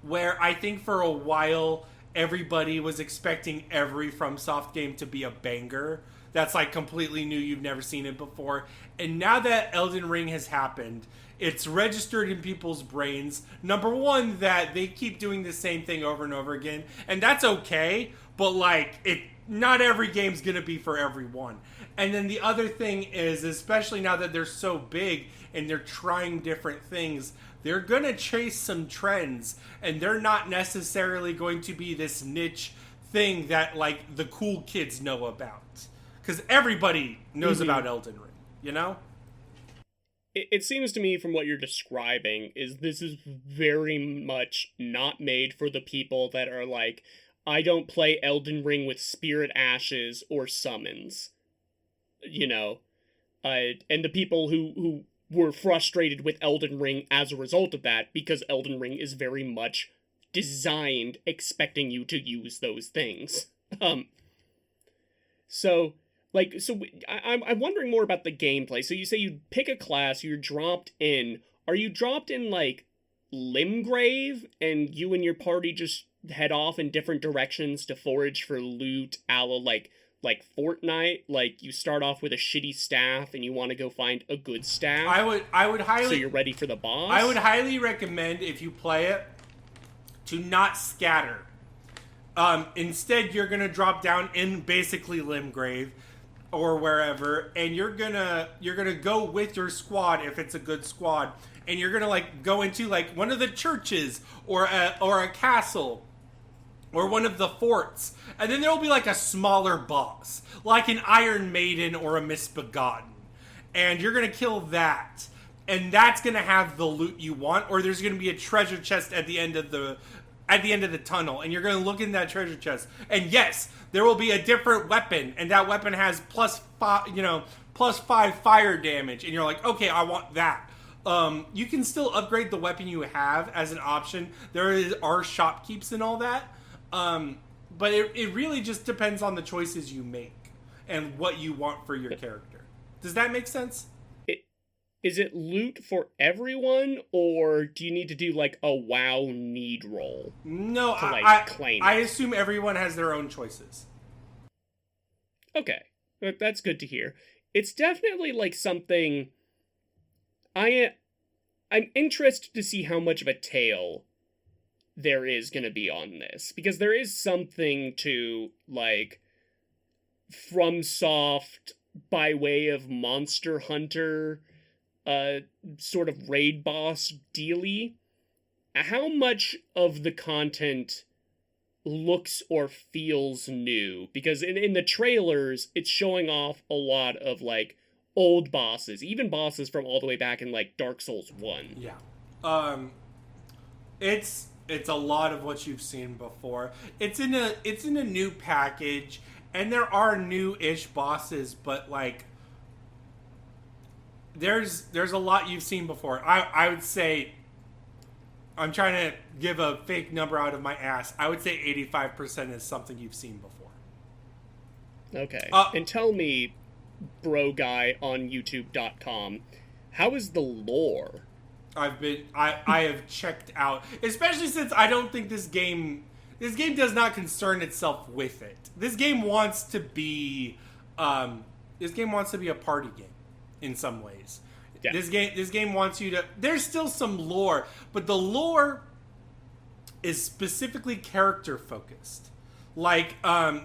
where I think for a while everybody was expecting every FromSoft game to be a banger. That's like completely new. You've never seen it before. And now that Elden Ring has happened, it's registered in people's brains. Number one, that they keep doing the same thing over and over again. And that's okay. But like, not every game's going to be for everyone. And then the other thing is, especially now that they're so big and they're trying different things, they're going to chase some trends. And they're not necessarily going to be this niche thing that like the cool kids know about. Because everybody knows about Elden Ring, you know? It seems to me from what you're describing is this is very much not made for the people that are like, I don't play Elden Ring with spirit ashes or summons. You know? And the people who were frustrated with Elden Ring as a result of that, because Elden Ring is very much designed expecting you to use those things. So I'm wondering more about the gameplay. So you say you pick a class, you're dropped in. Are you dropped in, like, Limgrave, and you and your party just head off in different directions to forage for loot, a la, like Fortnite? Like, you start off with a shitty staff, and you want to go find a good staff? I would highly... So you're ready for the boss? I would highly recommend, if you play it, to not scatter. Instead, you're going to drop down in basically Limgrave, or wherever, and you're gonna go with your squad if it's a good squad, and you're gonna like go into like one of the churches or a castle or one of the forts, and then there'll be like a smaller boss, like an Iron Maiden or a Misbegotten, and you're gonna kill that, and that's gonna have the loot you want, or there's gonna be a treasure chest at the end of the tunnel, and you're going to look in that treasure chest. And yes, there will be a different weapon, and that weapon has plus 5 fire damage, and you're like, okay, I want that. You can still upgrade the weapon you have as an option. There are shopkeeps and all that. But it really just depends on the choices you make and what you want for your character. Does that make sense? Is it loot for everyone, or do you need to do, like, a WoW need roll? No, to, like, claim it? I assume everyone has their own choices. Okay, that's good to hear. It's definitely, like, something... I'm interested to see how much of a tale there is gonna be on this, because there is something to, like, FromSoft by way of Monster Hunter... sort of raid boss dealy. How much of the content looks or feels new? Because in the trailers, it's showing off a lot of, like, old bosses, even bosses from all the way back in, like, Dark Souls 1. Yeah. It's a lot of what you've seen before. It's in a new package, and there are new-ish bosses, but, like, There's a lot you've seen before. I would say, I'm trying to give a fake number out of my ass. I would say 85% is something you've seen before. Okay. And tell me, bro guy on YouTube.com, how is the lore? I have checked out, especially since I don't think this game does not concern itself with it. This game wants to be a party game. In some ways, yeah. This game wants you to. There's still some lore, but the lore is specifically character focused. Like,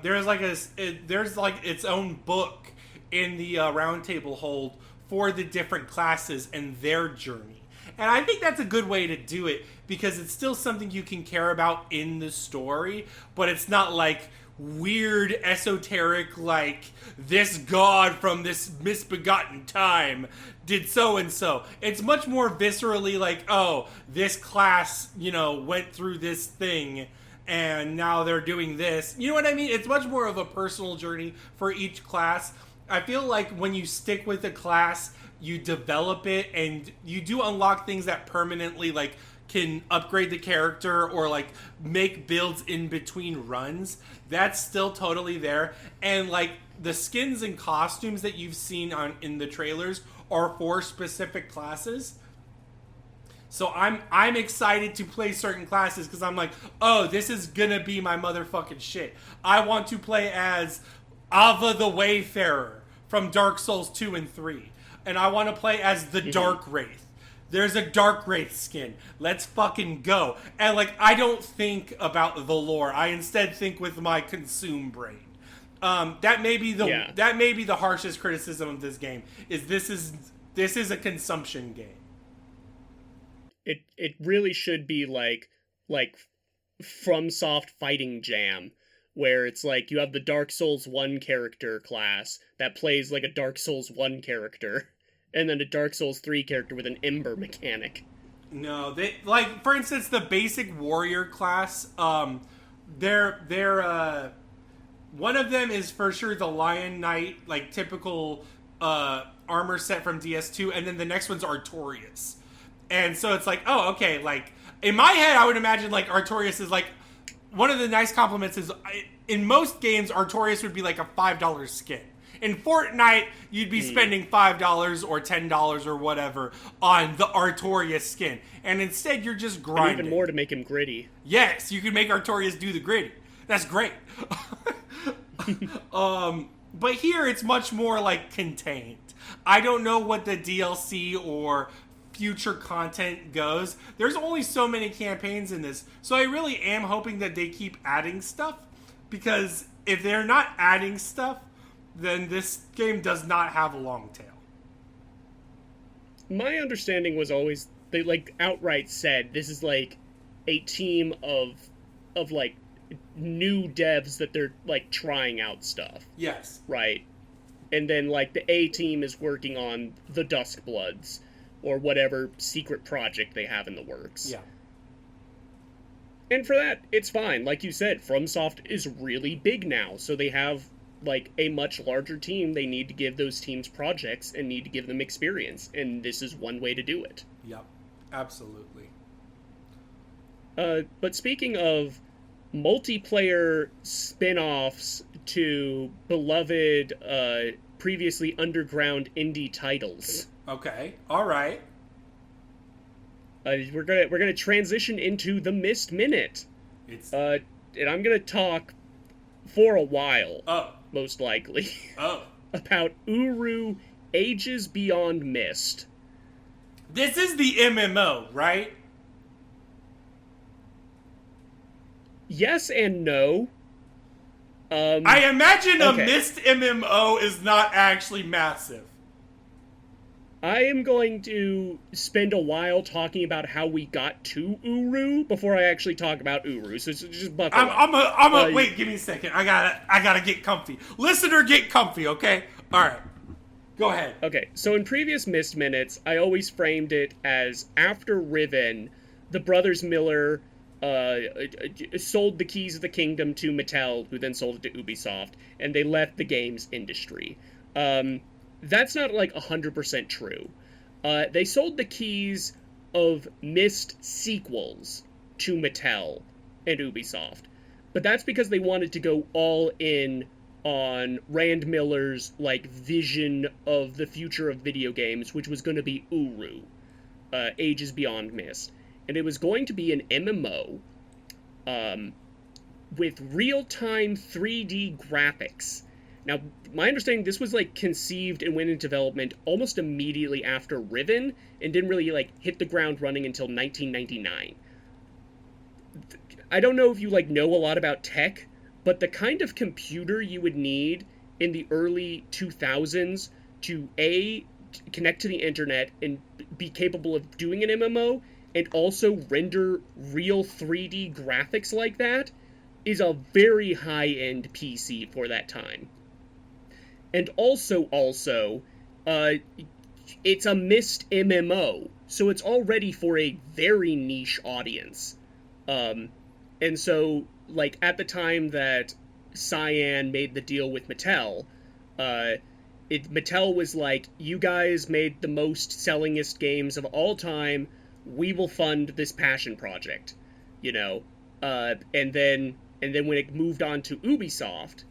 there's like its own book in the roundtable hold for the different classes and their journey. And I think that's a good way to do it, because it's still something you can care about in the story, but it's not like weird, esoteric, like, this god from this misbegotten time did so and so. It's much more viscerally like, oh, this class, went through this thing, and now they're doing this. You know what I mean? It's much more of a personal journey for each class. I feel like when you stick with a class, you develop it, and you do unlock things that permanently, like, can upgrade the character or, like, make builds in between runs. That's still totally there. And, like, the skins and costumes that you've seen in the trailers are for specific classes. So I'm excited to play certain classes, because I'm like, oh, this is gonna be my motherfucking shit. I want to play as Ava the Wayfarer from Dark Souls 2 and 3. And I want to play as the Dark Wraith. There's a Dark Wraith skin. Let's fucking go. And, like, I don't think about the lore. I instead think with my consume brain. That may be the harshest criticism of this game. This is a consumption game. It really should be like FromSoft Fighting Jam, where it's like you have the Dark Souls 1 character class that plays like a Dark Souls 1 character, and then a Dark Souls 3 character with an Ember mechanic. No, they, like, for instance, the basic warrior class, they're one of them is for sure the Lion Knight, like, typical armor set from DS2, and then the next one's Artorias. And so it's like, oh, okay, like, in my head, I would imagine, like, Artorias is, like, one of the nice compliments is, in most games, Artorias would be, like, a $5 skin. In Fortnite, you'd be spending $5 or $10 or whatever on the Artorias skin. And instead, you're just grinding. And even more to make him gritty. Yes, you can make Artorias do the gritty. That's great. But here, it's much more, like, contained. I don't know what the DLC or future content goes. There's only so many campaigns in this. So I really am hoping that they keep adding stuff. Because if they're not adding stuff, then this game does not have a long tail. My understanding was always, they, like, outright said, this is, like, a team of like, new devs that they're, like, trying out stuff. Yes. Right? And then, like, the A team is working on the Duskbloods, or whatever secret project they have in the works. Yeah. And for that, it's fine. Like you said, FromSoft is really big now, so they have, like, a much larger team. They need to give those teams projects and need to give them experience, and this is one way to do it. Yep, absolutely. But speaking of multiplayer spin-offs to beloved, previously underground indie titles. Okay, all right. We're gonna transition into the Myst Minute. And I'm gonna talk for a while. Most likely. About Uru Ages Beyond Myst. This is the MMO, right? Yes and no. I imagine a Myst MMO is not actually massive. I am going to spend a while talking about how we got to Uru before I actually talk about Uru. So just buckle up. Wait, give me a second. I gotta get comfy. Listener, get comfy, okay? All right. Go ahead. Okay, so in previous Myst Minutes, I always framed it as after Riven, the brothers Miller sold the keys of the kingdom to Mattel, who then sold it to Ubisoft, and they left the games industry. That's not, like, 100% true. They sold the keys of Myst sequels to Mattel and Ubisoft. But that's because they wanted to go all in on Rand Miller's, like, vision of the future of video games, which was going to be Uru, Ages Beyond Myst. And it was going to be an MMO with real-time 3D graphics. Now, my understanding, this was, like, conceived and went into development almost immediately after Riven, and didn't really, like, hit the ground running until 1999. I don't know if you, like, know a lot about tech, but the kind of computer you would need in the early 2000s to, A, connect to the internet and be capable of doing an MMO and also render real 3D graphics like that is a very high-end PC for that time. And also, it's a Myst MMO, so it's already for a very niche audience. And so, like, at the time that Cyan made the deal with Mattel, Mattel was like, you guys made the most sellingest games of all time, we will fund this passion project, you know? And then when it moved on to Ubisoft,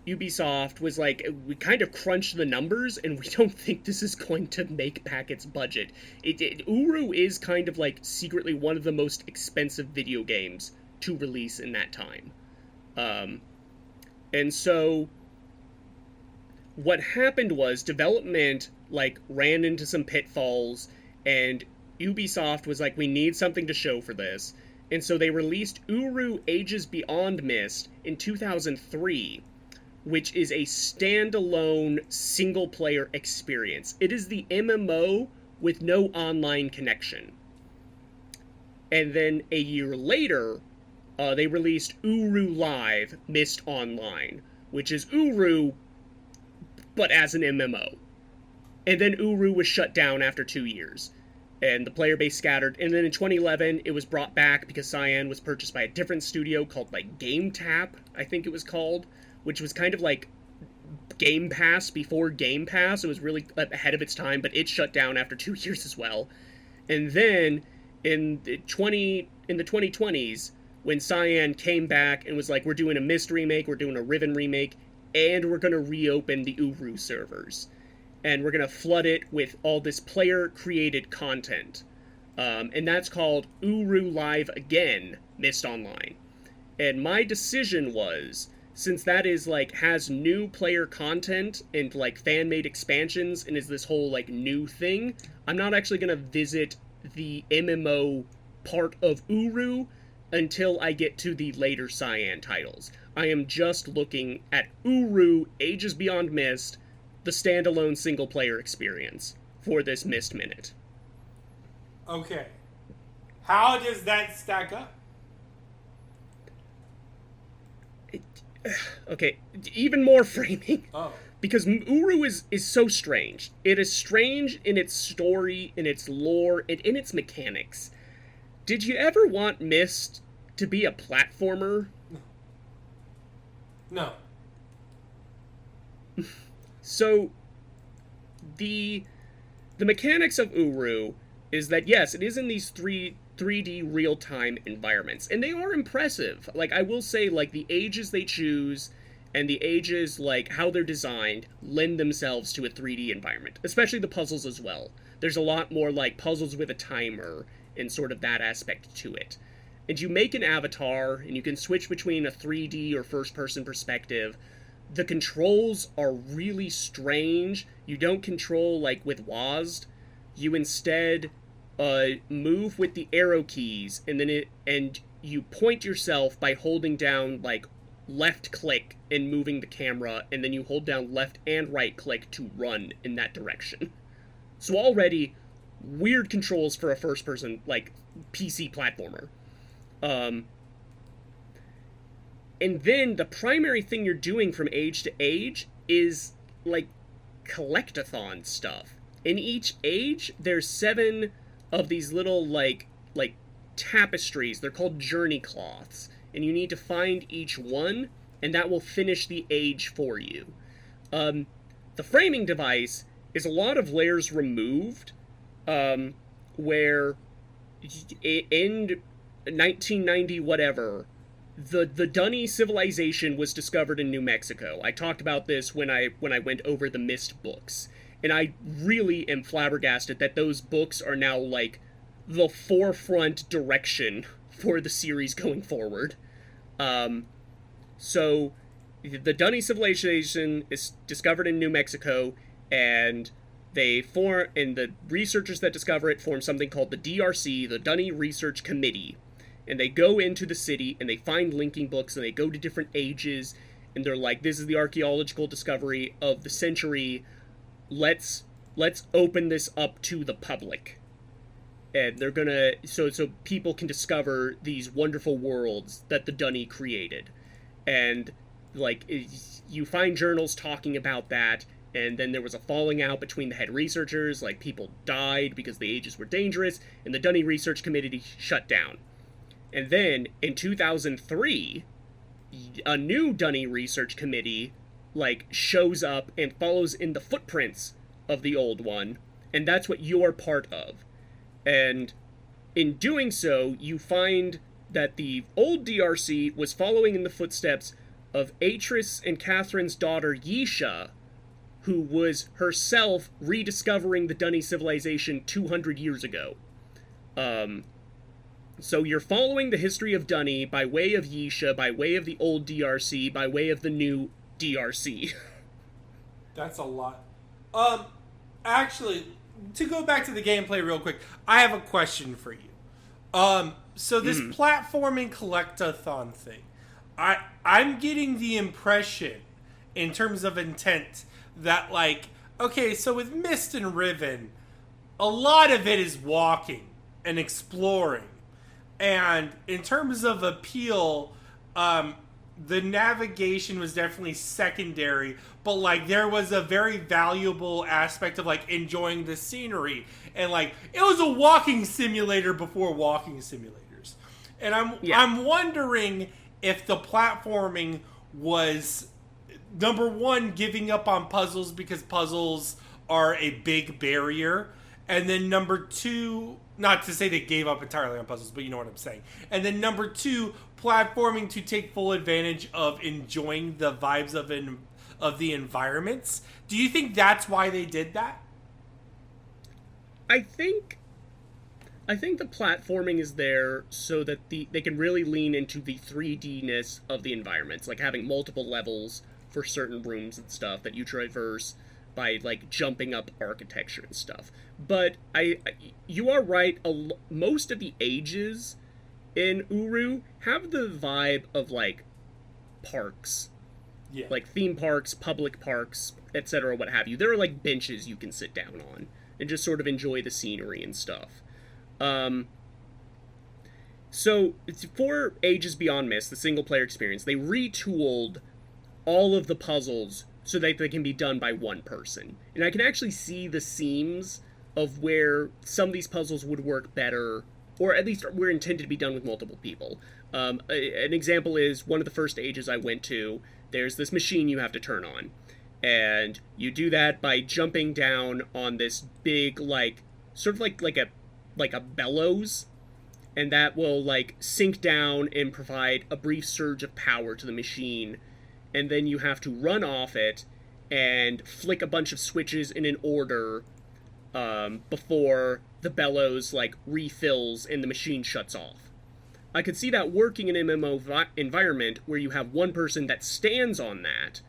Ubisoft was like, we kind of crunched the numbers, and we don't think this is going to make back its budget. Uru is kind of like secretly one of the most expensive video games to release in that time. And so what happened was development like ran into some pitfalls, and Ubisoft was like, we need something to show for this. And so they released Uru Ages Beyond Myst in 2003, which is a standalone single-player experience. It is the MMO with no online connection. And then a year later, they released Uru Live Myst Online, which is Uru, but as an MMO. And then Uru was shut down after 2 years, and the player base scattered. And then in 2011, it was brought back because Cyan was purchased by a different studio called, like, GameTap, I think it was called, which was kind of like Game Pass before Game Pass. It was really ahead of its time, but it shut down after 2 years as well. And then in the 2020s, when Cyan came back and was like, we're doing a Myst remake, we're doing a Riven remake, and we're going to reopen the Uru servers. And we're going to flood it with all this player-created content. And that's called Uru Live Again, Myst Online. And my decision was, since that is, like, has new player content and, like, fan-made expansions and is this whole, like, new thing, I'm not actually going to visit the MMO part of Uru until I get to the later Cyan titles. I am just looking at Uru Ages Beyond Myst, the standalone single-player experience, for this Myst Minute. Okay. How does that stack up? Okay, even more framing. Oh. Because Uru is so strange. It is strange in its story, in its lore, and in its mechanics. Did you ever want Myst to be a platformer? No. So, the mechanics of Uru is that, yes, it is in these 3D real-time environments, and they are impressive. Like, I will say, like, the ages they choose and the ages, like, how they're designed lend themselves to a 3D environment, especially the puzzles as well. There's a lot more, like, puzzles with a timer and sort of that aspect to it. And you make an avatar, and you can switch between a 3D or first-person perspective. The controls are really strange. You don't control, like, with WASD. You instead move with the arrow keys, and you point yourself by holding down, like, left click and moving the camera, and then you hold down left and right click to run in that direction. So already, weird controls for a first-person, like, PC platformer. And then the primary thing you're doing from age to age is, like, collectathon stuff. In each age, there's 7 of these little, like tapestries. They're called journey cloths. And you need to find each one, and that will finish the age for you. The framing device is a lot of layers removed, where in 1990 whatever, the Dunny civilization was discovered in New Mexico. I talked about this when I went over the Myst books. And I really am flabbergasted that those books are now, like, the forefront direction for the series going forward. So, the Dunny civilization is discovered in New Mexico, and the researchers that discover it form something called the DRC, the Dunny Research Committee. And they go into the city, and they find linking books, and they go to different ages, and they're like, this is the archaeological discovery of the century. Let's let's open this up to the public. And they're gonna, so people can discover these wonderful worlds that the Dunny created. And, like, you find journals talking about that, and then there was a falling out between the head researchers, like, people died because the ages were dangerous, and the Dunny Research Committee shut down. And then, in 2003, a new Dunny Research Committee, like, shows up and follows in the footprints of the old one, and that's what you're part of. And in doing so, you find that the old DRC was following in the footsteps of Atris and Catherine's daughter Yisha, who was herself rediscovering the Dunny civilization 200 years ago. So you're following the history of Dunny by way of Yisha, by way of the old DRC, by way of the new DRC. That's a lot. Actually, to go back to the gameplay real quick, I have a question for you. So this platforming collectathon thing, I'm getting the impression, in terms of intent, that, like, okay, so with Myst and Riven, a lot of it is walking and exploring. And in terms of appeal, the navigation was definitely secondary, but, like, there was a very valuable aspect of, like, enjoying the scenery. And, like, it was a walking simulator before walking simulators. And I'm wondering if the platforming was, number one, giving up on puzzles because puzzles are a big barrier. And then number two, not to say they gave up entirely on puzzles, but you know what I'm saying. And then number two, platforming to take full advantage of enjoying the vibes of the environments. Do you think that's why they did that? I think the platforming is there so that they can really lean into the 3D-ness of the environments, like having multiple levels for certain rooms and stuff that you traverse by, like, jumping up architecture and stuff. But you are right, most of the ages in Uru have the vibe of, like, parks. Yeah. Like theme parks, public parks, etc., what have you. There are, like, benches you can sit down on and just sort of enjoy the scenery and stuff. So, for Ages Beyond Myst, the single-player experience, they retooled all of the puzzles so that they can be done by one person. And I can actually see the seams of where some of these puzzles would work better, or at least were intended to be done with multiple people. An example is one of the first Ages I went to, there's this machine you have to turn on. And you do that by jumping down on this big, like, sort of like a bellows, and that will, like, sink down and provide a brief surge of power to the machine, and then you have to run off it and flick a bunch of switches in an order before the bellows, like, refills and the machine shuts off. I could see that working in an MMO environment where you have one person that stands on that,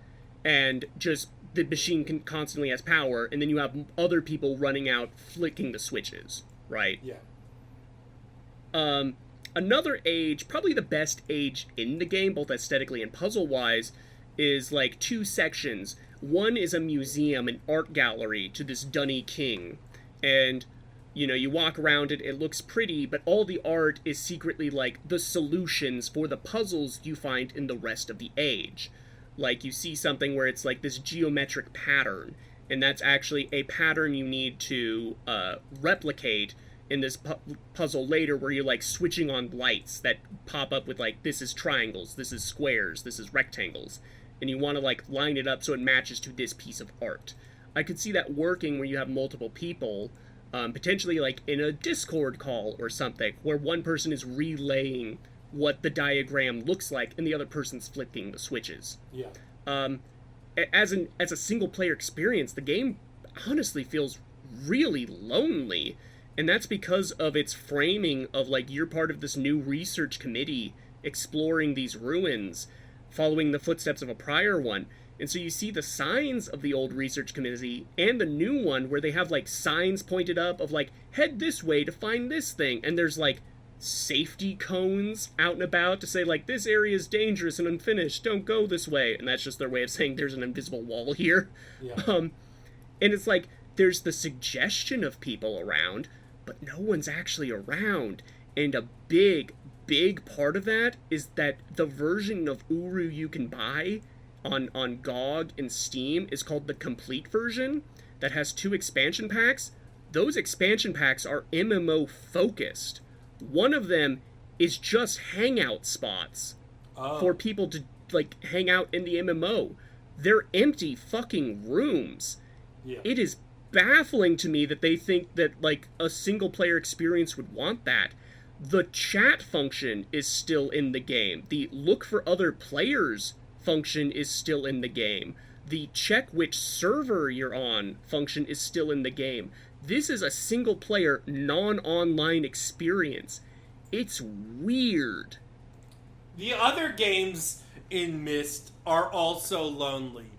and just the machine constantly has power, and then you have other people running out flicking the switches, right? Yeah. Another age, probably the best age in the game, both aesthetically and puzzle-wise, is, like, two sections. One is a museum, an art gallery to this Dunny king. And, you know, you walk around it, it looks pretty, but all the art is secretly, like, the solutions for the puzzles you find in the rest of the age. Like, you see something where it's, like, this geometric pattern, and that's actually a pattern you need to replicate in this puzzle later, where you're, like, switching on lights that pop up with, like, this is triangles, this is squares, this is rectangles, and you want to, like, line it up so it matches to this piece of art. I could see that working where you have multiple people, potentially, like, in a Discord call or something, where one person is relaying what the diagram looks like and the other person's flicking the switches. Yeah. As a single-player experience, the game honestly feels really lonely. And that's because of its framing of, like, you're part of this new research committee exploring these ruins, following the footsteps of a prior one. And so you see the signs of the old research committee and the new one where they have, like, signs pointed up of, like, head this way to find this thing. And there's, like, safety cones out and about to say, like, this area is dangerous and unfinished, don't go this way. And that's just their way of saying there's an invisible wall here. Yeah. And it's like, there's the suggestion of people around, but no one's actually around. And a big part of that is that the version of Uru you can buy on GOG and Steam is called the complete version that has 2 expansion packs. Those expansion packs are MMO focused. One of them is just hangout spots for people to like hang out in the MMO. They're empty fucking rooms. Yeah. It is baffling to me that they think that like a single player experience would want that. The chat function is still in the game. The look for other players function is still in the game. The check which server you're on function is still in the game. This is a single player, non-online experience. It's weird. The other games in Myst are also lonely,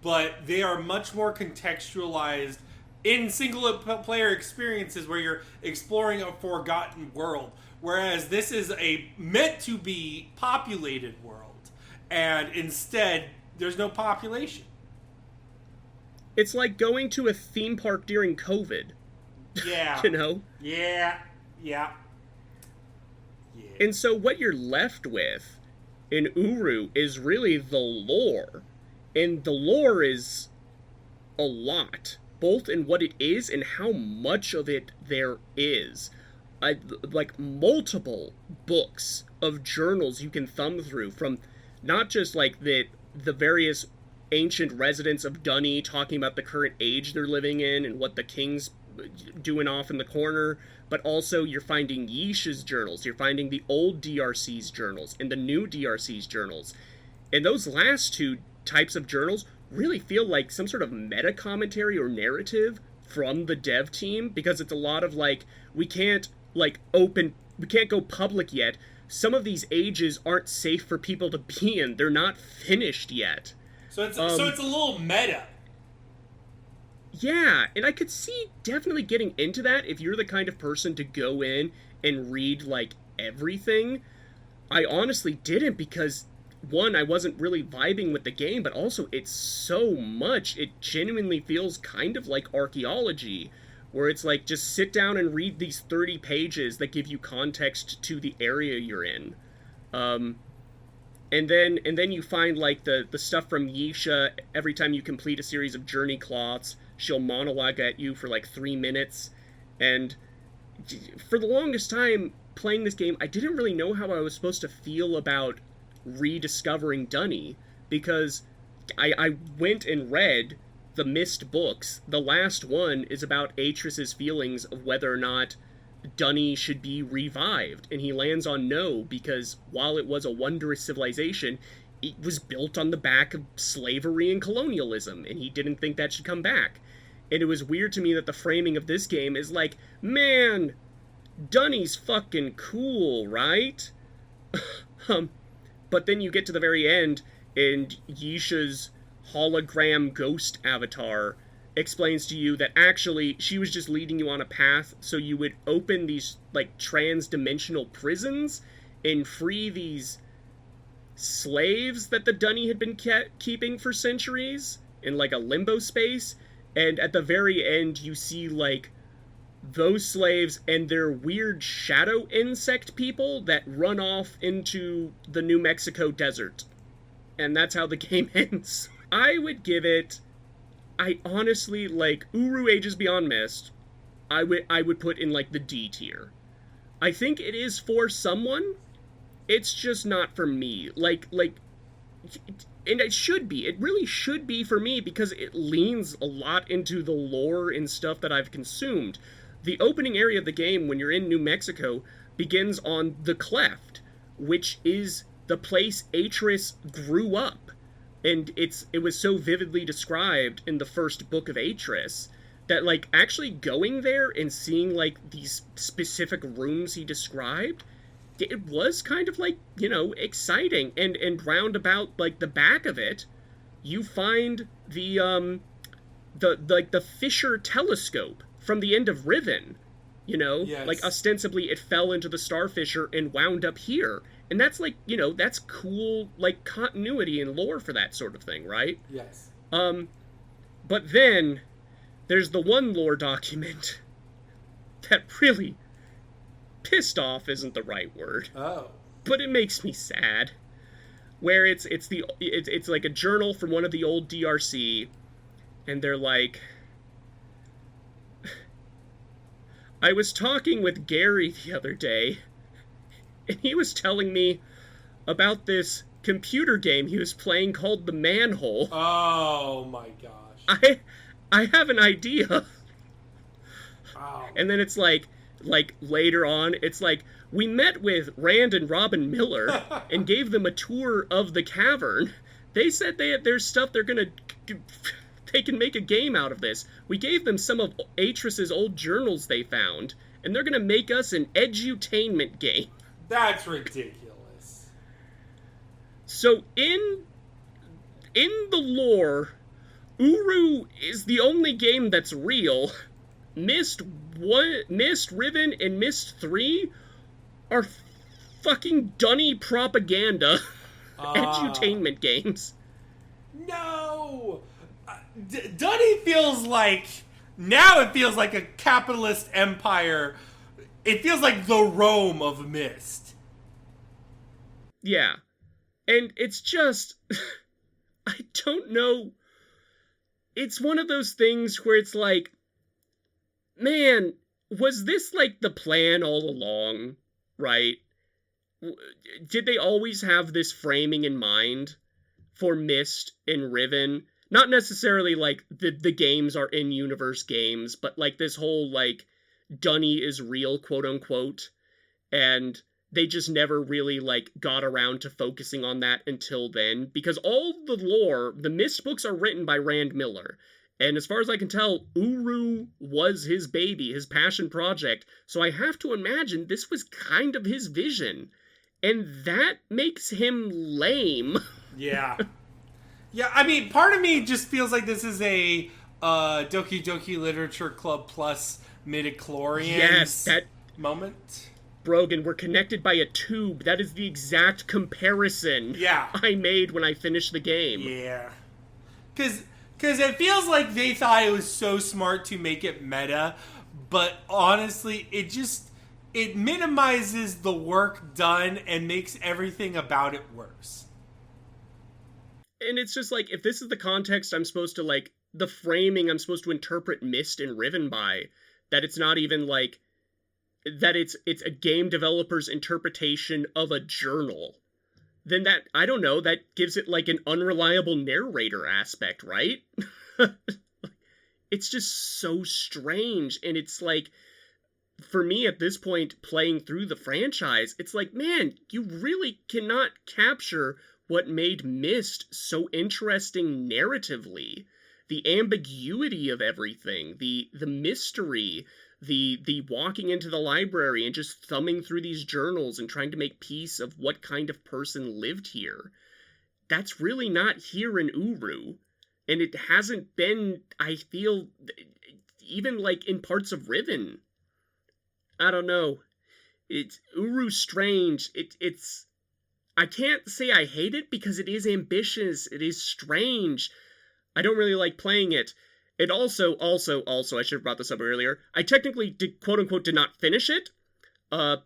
but they are much more contextualized in single player experiences where you're exploring a forgotten world, whereas this is a meant to be populated world, and instead there's no population. It's like going to a theme park during COVID. Yeah. You know? Yeah. And so what you're left with in Uru is really the lore. And the lore is a lot, both in what it is and how much of it there is. Like multiple books of journals you can thumb through, from not just like the various ancient residents of Dunny talking about the current age they're living in and what the king's doing off in the corner, but also you're finding Yisha's journals, you're finding the old DRC's journals and the new DRC's journals. And those last 2 types of journals really feel like some sort of meta commentary or narrative from the dev team, because it's a lot of like, we can't go public yet. Some of these ages aren't safe for people to be in. They're not finished yet. So it's a little meta. Yeah, and I could see definitely getting into that if you're the kind of person to go in and read, like, everything. I honestly didn't because, one, I wasn't really vibing with the game, but also it's so much, it genuinely feels kind of like archaeology, where it's like, just sit down and read these 30 pages that give you context to the area you're in. And then you find, like, the stuff from Yisha. Every time you complete a series of journey cloths, she'll monologue at you for like 3 minutes. And for the longest time playing this game, I didn't really know how I was supposed to feel about rediscovering Dunny, because I went and read the Myst books. The last one is about Atris's feelings of whether or not Dunny should be revived, and he lands on no, because while it was a wondrous civilization, it was built on the back of slavery and colonialism, and he didn't think that should come back. And it was weird to me that the framing of this game is like, man, Dunny's fucking cool, right? But then you get to the very end, and Yisha's hologram ghost avatar explains to you that actually she was just leading you on a path so you would open these, like, trans-dimensional prisons and free these slaves that the Dunny had been keeping for centuries in, like, a limbo space. And at the very end, you see, like, those slaves and their weird shadow insect people that run off into the New Mexico desert. And that's how the game ends. I would give it... I honestly, like, Uru Ages Beyond Myst, I would put in, like, the D tier. I think it is for someone. It's just not for me. Like, and it should be. It really should be for me, because it leans a lot into the lore and stuff that I've consumed. The opening area of the game, when you're in New Mexico, begins on the Cleft, which is the place Atris grew up. And it was so vividly described in the first book of Atris that, like, actually going there and seeing, like, these specific rooms he described, it was kind of, like, you know, exciting. And round about, like, the back of it, you find the Fisher telescope from the end of Riven, you know? Yes. Like, ostensibly it fell into the Star Fissure and wound up here. And that's, like, you know, that's cool, like, continuity and lore for that sort of thing, right? Yes. But then, there's the one lore document that really pissed off isn't the right word. Oh. But it makes me sad. Where it's like a journal from one of the old DRC, and they're like, I was talking with Gary the other day, and he was telling me about this computer game he was playing called The Manhole. Oh my gosh. I have an idea. Oh. And then it's like later on, it's like, we met with Rand and Robin Miller and gave them a tour of the cavern. They said there's stuff they can make a game out of this. We gave them some of Atris's old journals they found, and they're gonna make us an edutainment game. That's ridiculous. So in the lore, Uru is the only game that's real. Myst, Riven, and Myst 3 are fucking dunny propaganda edutainment games. No! Dunny feels like... Now it feels like a capitalist empire. It feels like the Rome of Myst. Yeah. And it's just... I don't know. It's one of those things where it's like, man, was this like the plan all along, right? Did they always have this framing in mind for Myst and Riven? Not necessarily like the games are in-universe games, but like this whole like Dunny is real, quote unquote, and they just never really like got around to focusing on that until then, because all the lore, the Myst books are written by Rand Miller. And as far as I can tell, Uru was his baby, his passion project, so I have to imagine this was kind of his vision. And that makes him lame. Yeah. Yeah, I mean, part of me just feels like this is a Doki Doki Literature Club plus midichlorians moment. Brogan, we're connected by a tube. That is the exact comparison I made when I finished the game. Yeah. Because it feels like they thought it was so smart to make it meta, but honestly, it minimizes the work done and makes everything about it worse. And it's just like, if this is the context I'm supposed to, like, the framing I'm supposed to interpret Myst and Riven by, that it's not even like, that it's a game developer's interpretation of a journal, then that, I don't know, that gives it like an unreliable narrator aspect, right? It's just so strange, and it's like, for me at this point, playing through the franchise, it's like, man, you really cannot capture what made Myst so interesting narratively. The ambiguity of everything, the mystery, the walking into the library and just thumbing through these journals and trying to make peace of what kind of person lived here. That's really not here in Uru. And it hasn't been, I feel, even like in parts of Riven. I don't know. It's Uru's strange. It's I can't say I hate it because it is ambitious. It is strange. I don't really like playing it. It also, I should have brought this up earlier, I technically did, quote-unquote, did not finish it,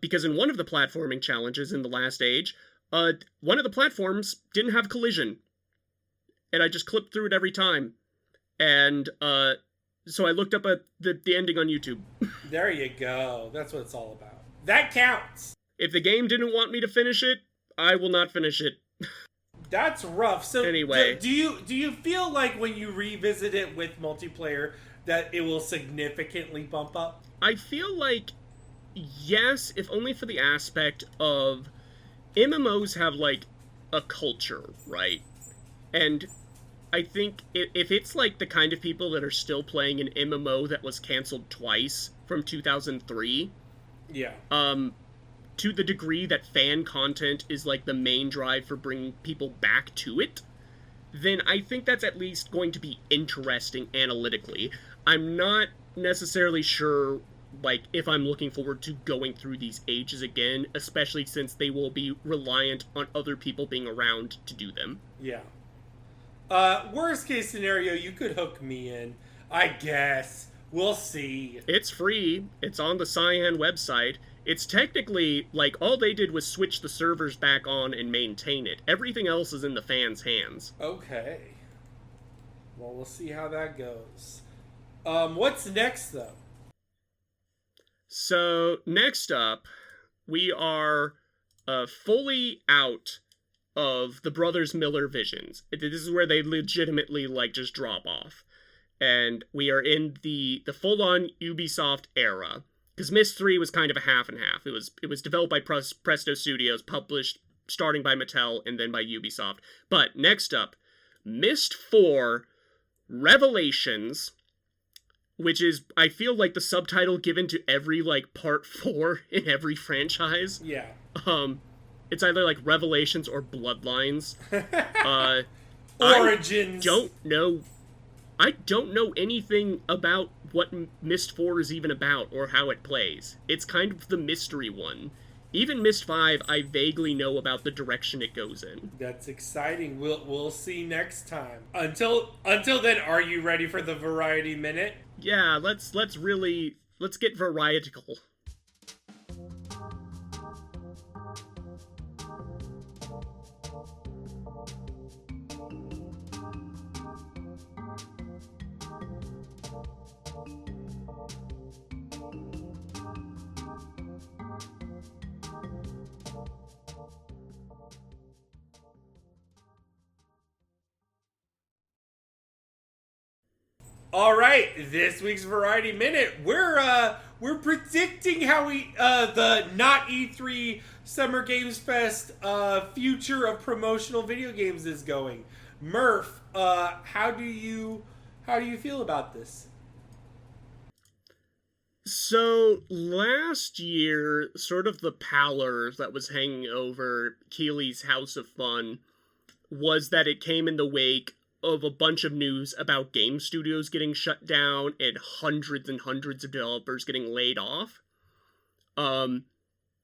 because in one of the platforming challenges in the last age, one of the platforms didn't have collision, and I just clipped through it every time, and, so I looked up the ending on YouTube. There you go. That's what it's all about. That counts! If the game didn't want me to finish it, I will not finish it. That's rough. So anyway, do you feel like when you revisit it with multiplayer that it will significantly bump up? I feel like yes, if only for the aspect of MMOs have like a culture, right? And I think if it's like the kind of people that are still playing an MMO that was canceled twice from 2003, to the degree that fan content is like the main drive for bringing people back to it, then I think that's at least going to be interesting analytically. I'm not necessarily sure, like, if I'm looking forward to going through these ages again, especially since they will be reliant on other people being around to do them. Yeah. Worst case scenario, you could hook me in. I guess. We'll see. It's free. It's on the Cyan website. It's technically, like, all they did was switch the servers back on and maintain it. Everything else is in the fans' hands. Okay. Well, we'll see how that goes. What's next, though? So, next up, we are fully out of the Brothers Miller visions. This is where they legitimately, like, just drop off. And we are in the full-on Ubisoft era. Because Myst 3 was kind of a half and half. It was developed by Presto Studios, published starting by Mattel and then by Ubisoft. But next up, Myst 4 Revelations, which is, I feel like, the subtitle given to every, like, part 4 in every franchise. Yeah. It's either, like, Revelations or Bloodlines. Origins. I don't know anything about what Myst 4 is even about or how it plays. It's kind of the mystery one. Even Myst 5, I vaguely know about the direction it goes in. That's exciting. We'll see next time. Until then, are you ready for the Variety Minute? Yeah, let's get varietical. All right, this week's Variety Minute, we're predicting how the not E3 Summer Games Fest future of promotional video games is going. Murph, how do you feel about this? So last year, sort of the pallor that was hanging over Keighley's House of Fun was that it came in the wake of a bunch of news about game studios getting shut down and hundreds of developers getting laid off. And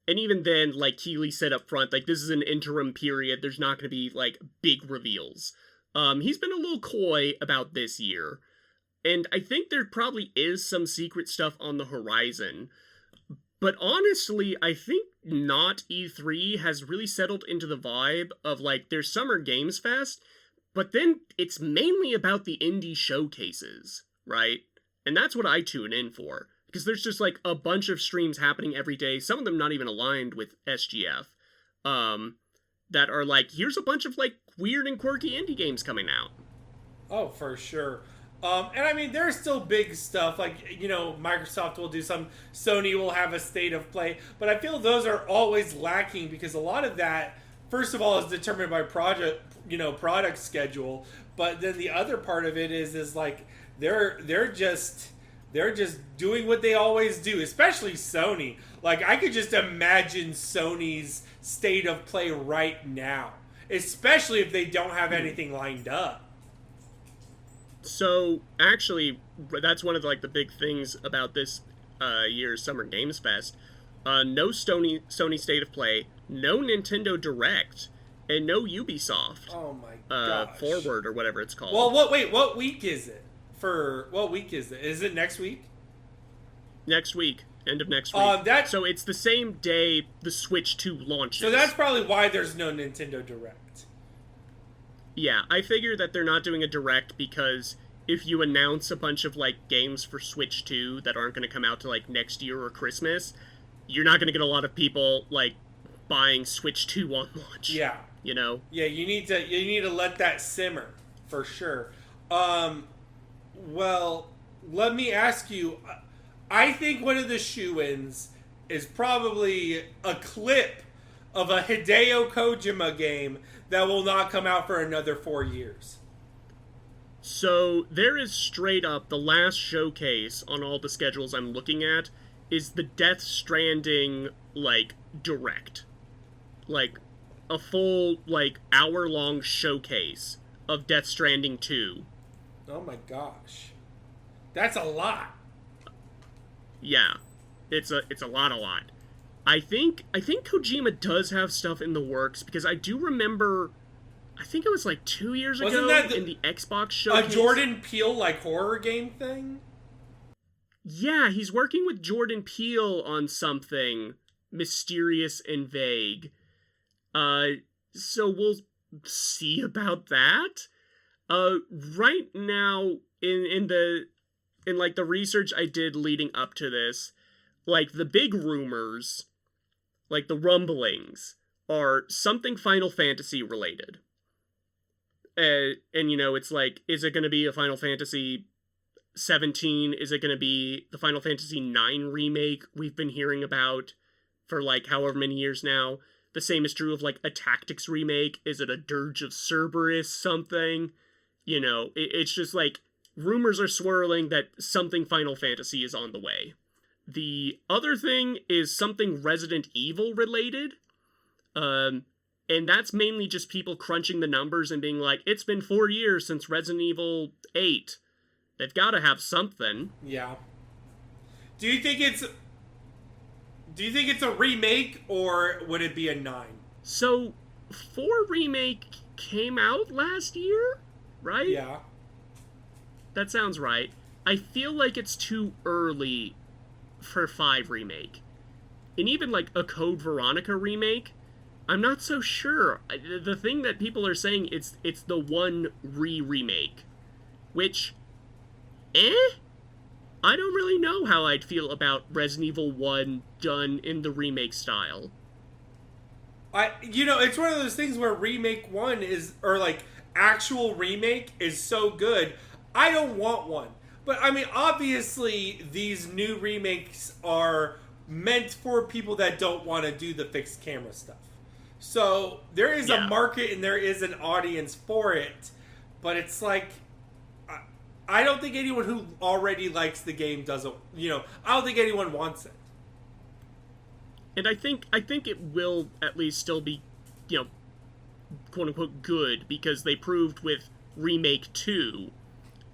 even then, like, Keighley said up front, like, this is an interim period, there's not going to be, like, big reveals. He's been a little coy about this year, and I think there probably is some secret stuff on the horizon. But honestly, I think not E3 has really settled into the vibe of, like, there's Summer Games Fest, but then it's mainly about the indie showcases, right? And that's what I tune in for. Because there's just, like, a bunch of streams happening every day, some of them not even aligned with SGF, that are like, here's a bunch of, like, weird and quirky indie games coming out. Oh, for sure. And I mean, there's still big stuff, like, you know, Microsoft will do some, Sony will have a state of play, but I feel those are always lacking because a lot of that, first of all, is determined by product schedule, but then the other part of it is like they're just doing what they always do, especially Sony. Like, I could just imagine Sony's state of play right now, especially if they don't have anything lined up. So actually, that's one of the, like, the big things about this year's Summer Games Fest. No Sony State of Play, no Nintendo Direct, and no Ubisoft. Oh my gosh. Forward or whatever it's called. Well, what week is it? What week is it? Is it next week? Next week. End of next week. So it's the same day the Switch 2 launches. So that's probably why there's no Nintendo Direct. Yeah, I figure that they're not doing a Direct because if you announce a bunch of, like, games for Switch 2 that aren't going to come out to, like, next year or Christmas, you're not going to get a lot of people, like, buying Switch 2 on launch. Yeah. You know? Yeah, you need to let that simmer, for sure. Well, let me ask you, I think one of the shoo-ins is probably a clip of a Hideo Kojima game that will not come out for another 4 years. So there is straight up the last showcase on all the schedules I'm looking at is the Death Stranding, like, Direct. Like, a full, like, hour-long showcase of Death Stranding 2. Oh my gosh. That's a lot. Yeah. It's a lot. I think Kojima does have stuff in the works, because I do remember I think it was like 2 years Wasn't ago that in the Xbox a showcase. Jordan Peele like horror game thing? Yeah, he's working with Jordan Peele on something mysterious and vague. So we'll see about that. Right now in like the research I did leading up to this, like the big rumors, like the rumblings, are something Final Fantasy related. And it's like, is it going to be a Final Fantasy 17? Is it going to be the Final Fantasy 9 remake we've been hearing about for like however many years now? The same is true of like a Tactics remake. Is it a Dirge of Cerberus something? It's just like rumors are swirling that something Final Fantasy is on the way. The other thing is something Resident Evil related. And that's mainly just people crunching the numbers and being like, it's been 4 years since Resident Evil 8. They've got to have something. Yeah. Do you think it's a remake, or would it be a 9? So, 4 remake came out last year, right? Yeah. That sounds right. I feel like it's too early for 5 remake. And even like a Code Veronica remake, I'm not so sure. The thing that people are saying, it's the 1 remake, which, I don't really know how I'd feel about Resident Evil 1 done in the remake style. It's one of those things where remake 1 or like actual remake is so good, I don't want one. But I mean, obviously these new remakes are meant for people that don't want to do the fixed camera stuff. So there is a market and there is an audience for it, but it's like, I don't think anyone who already likes the game doesn't, I don't think anyone wants it. And I think it will at least still be, quote unquote good, because they proved with Remake 2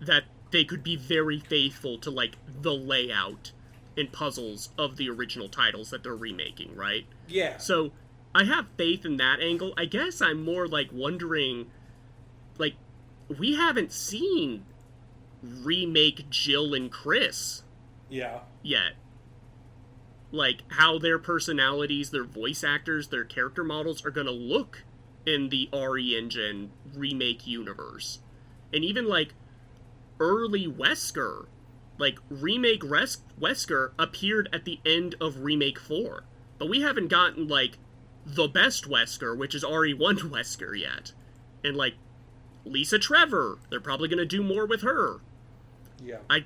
that they could be very faithful to like the layout and puzzles of the original titles that they're remaking, right? Yeah. So I have faith in that angle. I guess I'm more like wondering, like, we haven't seen remake Jill and Chris yet. Like, how their personalities, their voice actors, their character models are gonna look in the RE Engine remake universe. And even, like, early Wesker, like, remake Wesker appeared at the end of Remake 4. But we haven't gotten, like, the best Wesker, which is RE1 Wesker yet. And, like, Lisa Trevor, they're probably gonna do more with her. Yeah. I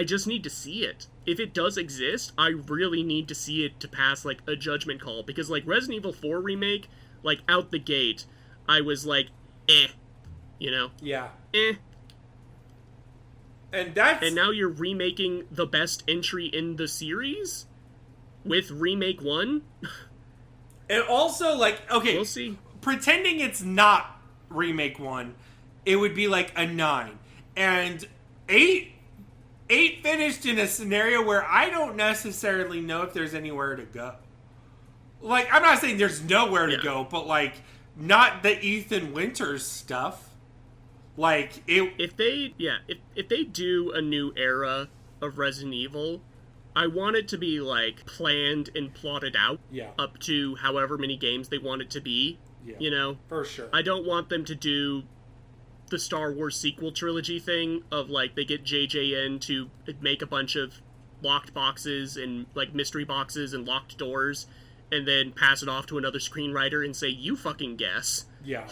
just need to see it. If it does exist, I really need to see it to pass, like, a judgment call. Because, like, Resident Evil 4 Remake, like, out the gate, I was like, Yeah. And now you're remaking the best entry in the series? With Remake 1? And also, like, okay, We'll see. Pretending it's not Remake 1, it would be like a 9. And 8 finished in a scenario where I don't necessarily know if there's anywhere to go. Like, I'm not saying there's nowhere to go, but, like, not the Ethan Winters stuff. Like, if they do a new era of Resident Evil, I want it to be, like, planned and plotted out up to however many games they want it to be, For sure. I don't want them to do the Star Wars sequel trilogy thing of, like, they get JJ in to make a bunch of locked boxes and, like, mystery boxes and locked doors, and then pass it off to another screenwriter and say, you fucking guess. Yeah.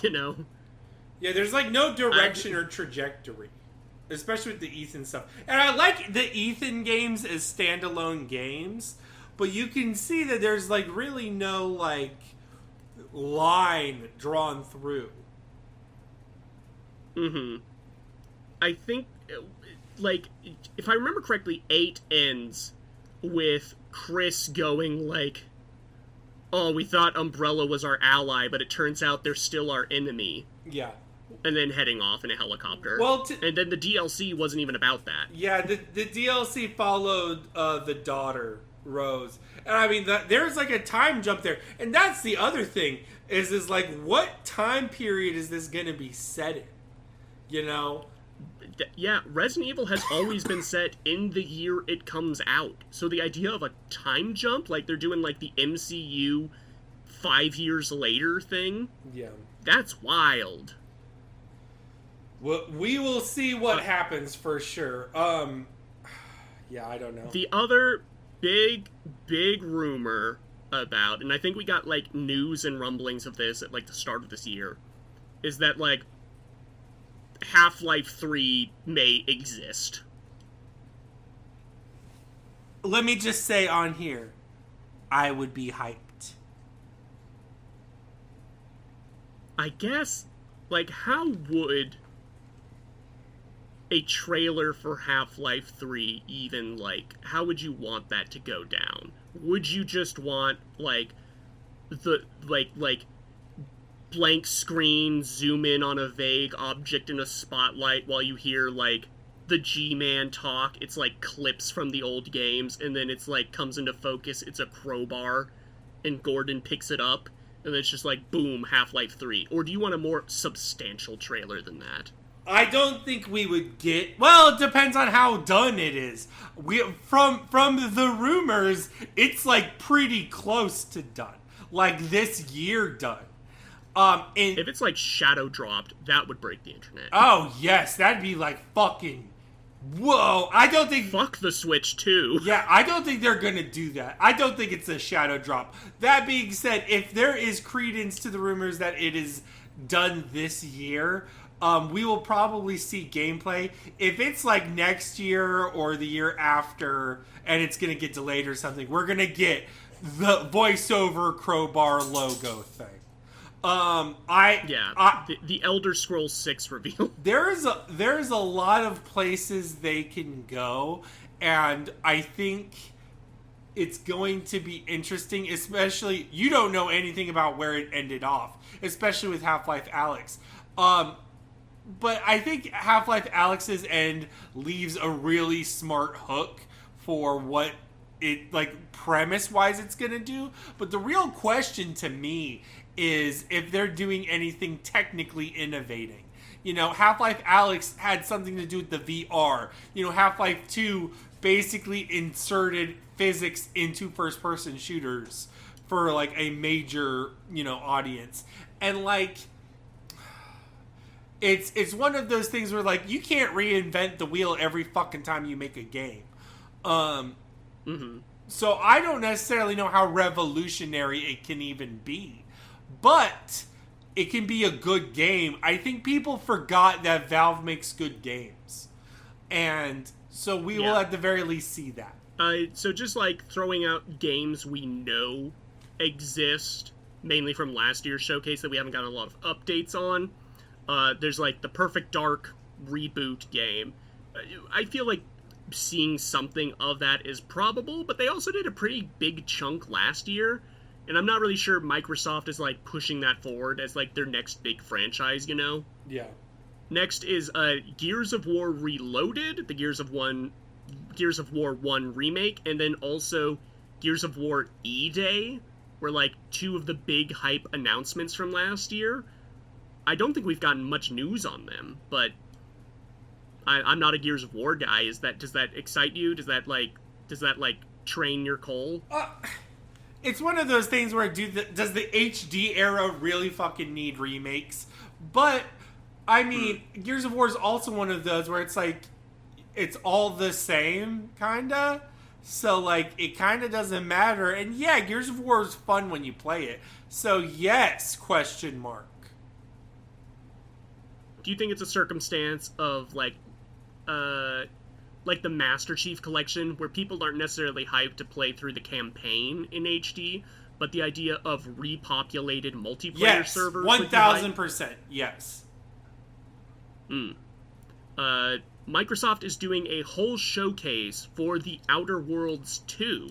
Yeah, there's, like, no direction or trajectory. Especially with the Ethan stuff. And I like the Ethan games as standalone games, but you can see that there's, like, really no, like, line drawn through. Mm-hmm. I think, like, if I remember correctly, 8 ends with Chris going, like, oh, we thought Umbrella was our ally, but it turns out they're still our enemy. Yeah. And then heading off in a helicopter. Well, and then the DLC wasn't even about that. Yeah, the DLC followed the daughter Rose. And I mean, there's like a time jump there. And that's the other thing, is like, what time period is this going to be set in? You know? Yeah, Resident Evil has always been set in the year it comes out. So the idea of a time jump, like they're doing like the MCU 5 years later thing, yeah, that's wild. Well, we will see what happens for sure. Yeah, I don't know. The other big rumor about, and I think we got like news and rumblings of this at like the start of this year, is that like Half-Life 3 may exist. Let me just say on here, I would be hyped. I guess, like, how would a trailer for Half-Life 3 even, like, how would you want that to go down? Would you just want, like, the, like, blank screen, zoom in on a vague object in a spotlight while you hear, like, the G-Man talk? It's, like, clips from the old games, and then it's, like, comes into focus, it's a crowbar, and Gordon picks it up, and it's just like, boom, Half-Life 3. Or do you want a more substantial trailer than that? I don't think we would get... Well, it depends on how done it is. From the rumors, it's, like, pretty close to done. Like, this year done. If it's, like, shadow dropped, that would break the internet. Oh, yes, that'd be, like, fucking... Whoa, I don't think... Fuck the Switch, too. Yeah, I don't think they're gonna do that. I don't think it's a shadow drop. That being said, if there is credence to the rumors that it is done this year, we will probably see gameplay. If it's like next year or the year after and it's gonna get delayed or something, we're gonna get the voiceover crowbar logo thing. The Elder Scrolls 6 reveal. There's a lot of places they can go, and I think it's going to be interesting, especially, you don't know anything about where it ended off, especially with Half-Life Alyx. But I think Half-Life Alyx's end leaves a really smart hook for what it, like, premise-wise it's gonna do. But the real question to me is if they're doing anything technically innovating. You know, Half-Life Alyx had something to do with the VR. You know, Half-Life 2 basically inserted physics into first-person shooters for, like, a major, you know, audience. And, like, it's one of those things where, like, you can't reinvent the wheel every fucking time you make a game. So I don't necessarily know how revolutionary it can even be. But it can be a good game. I think people forgot that Valve makes good games. And so we will at the very least see that. So just like throwing out games we know exist, mainly from last year's showcase that we haven't gotten a lot of updates on. There's like the Perfect Dark reboot game. I feel like seeing something of that is probable, but they also did a pretty big chunk last year. And I'm not really sure Microsoft is, like, pushing that forward as, like, their next big franchise, you know? Yeah. Next is Gears of War Reloaded, the Gears of War 1 remake, and then also Gears of War E-Day, were, like, two of the big hype announcements from last year. I don't think we've gotten much news on them, but I'm not a Gears of War guy. Does that excite you? Does that train your coal? It's one of those things where does the HD era really fucking need remakes? But, I mean, Gears of War is also one of those where it's like, it's all the same, kinda. So, like, it kinda doesn't matter. And yeah, Gears of War is fun when you play it. So, yes, question mark. Do you think it's a circumstance of, like the Master Chief Collection, where people aren't necessarily hyped to play through the campaign in HD, but the idea of repopulated multiplayer servers? 1,000%, yes. Microsoft is doing a whole showcase for the Outer Worlds 2.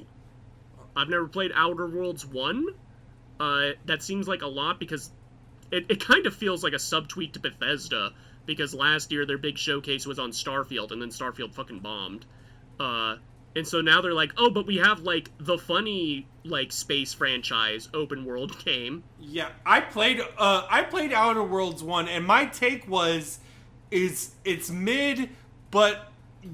I've never played Outer Worlds 1. That seems like a lot because it kind of feels like a subtweet to Bethesda, because last year their big showcase was on Starfield, and then Starfield fucking bombed. And so now they're like, oh, but we have, like, the funny, like, space franchise open world game. Yeah, I played Outer Worlds 1, and my take is it's mid, but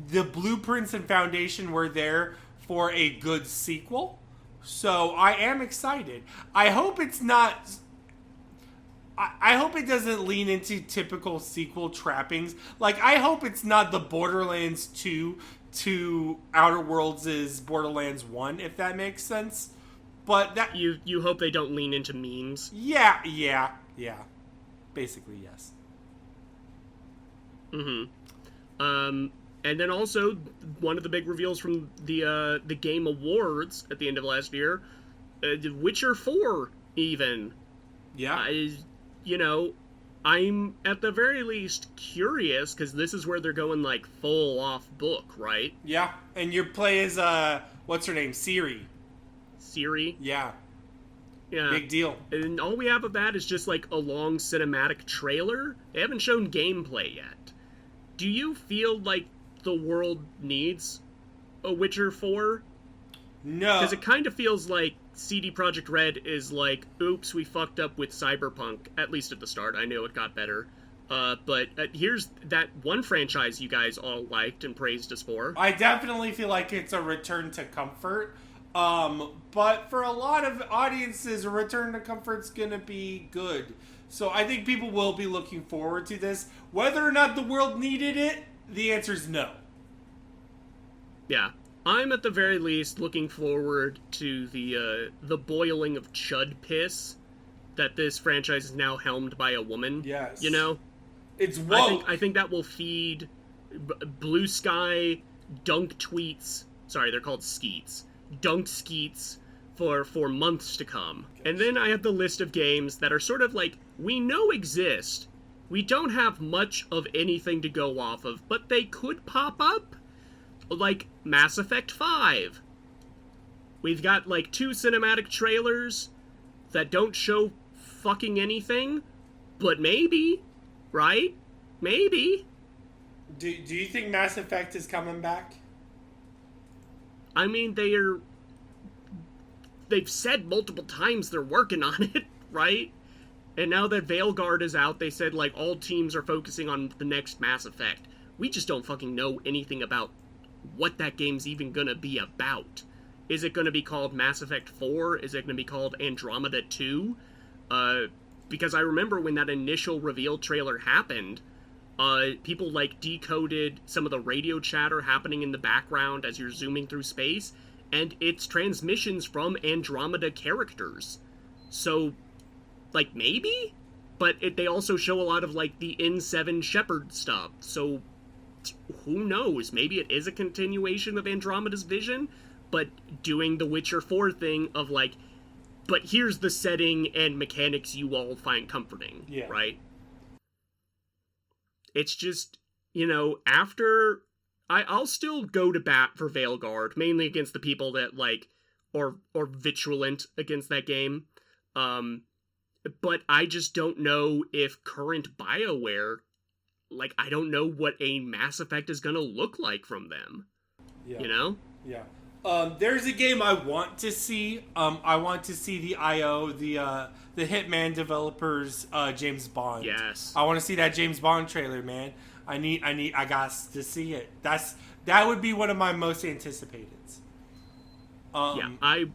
the blueprints and foundation were there for a good sequel. So I am excited. I hope it's not... I hope it doesn't lean into typical sequel trappings. Like, I hope it's not the Borderlands 2 to Outer Worlds' Borderlands 1, if that makes sense. But that... You hope they don't lean into memes? Yeah. Basically, yes. And then also, one of the big reveals from the Game Awards at the end of last year, Witcher 4, even. Yeah. I'm at the very least curious, because this is where they're going, like, full off book, right? Yeah, and your play is, what's her name? Ciri. Yeah. Big deal. And all we have of that is just, like, a long cinematic trailer. They haven't shown gameplay yet. Do you feel like the world needs a Witcher 4? No. Because it kind of feels like CD Projekt Red is like, oops, we fucked up with Cyberpunk, at least at the start. I know it got better. But here's that one franchise you guys all liked and praised us for. I definitely feel like it's a return to comfort. But for a lot of audiences, a return to comfort's gonna be good. So I think people will be looking forward to this. Whether or not the world needed it, the answer is no. Yeah. I'm at the very least looking forward to the boiling of chud piss that this franchise is now helmed by a woman. Yes. You know? It's woke. I think that will feed blue sky dunk tweets. Sorry, they're called skeets. Dunk skeets for months to come. And then I have the list of games that are sort of like, we know exist. We don't have much of anything to go off of, but they could pop up. Like Mass Effect 5. We've got like 2 cinematic trailers that don't show fucking anything, but maybe, right? Maybe. Do you think Mass Effect is coming back? I mean, they've said multiple times they're working on it, right? And now that Veilguard is out, they said like all teams are focusing on the next Mass Effect. We just don't fucking know anything about what that game's even gonna be about. Is it gonna be called Mass Effect 4? Is it gonna be called Andromeda 2? Because I remember when that initial reveal trailer happened, people like decoded some of the radio chatter happening in the background as you're zooming through space, and it's transmissions from Andromeda characters. So, like, maybe? But they also show a lot of, like, the N7 Shepard stuff, so who knows? Maybe it is a continuation of Andromeda's vision, but doing the Witcher 4 thing of like, but here's the setting and mechanics you all find comforting, right? It's just, after... I'll still go to bat for Veilguard, mainly against the people that, like, or vigilant against that game. But I just don't know if current BioWare... Like, I don't know what a Mass Effect is gonna look like from them. Yeah. You know? Yeah. There's a game I want to see. I want to see the IO, the Hitman developers, James Bond. Yes. I want to see that James Bond trailer, man. I got to see it. That would be one of my most anticipated. Yeah, I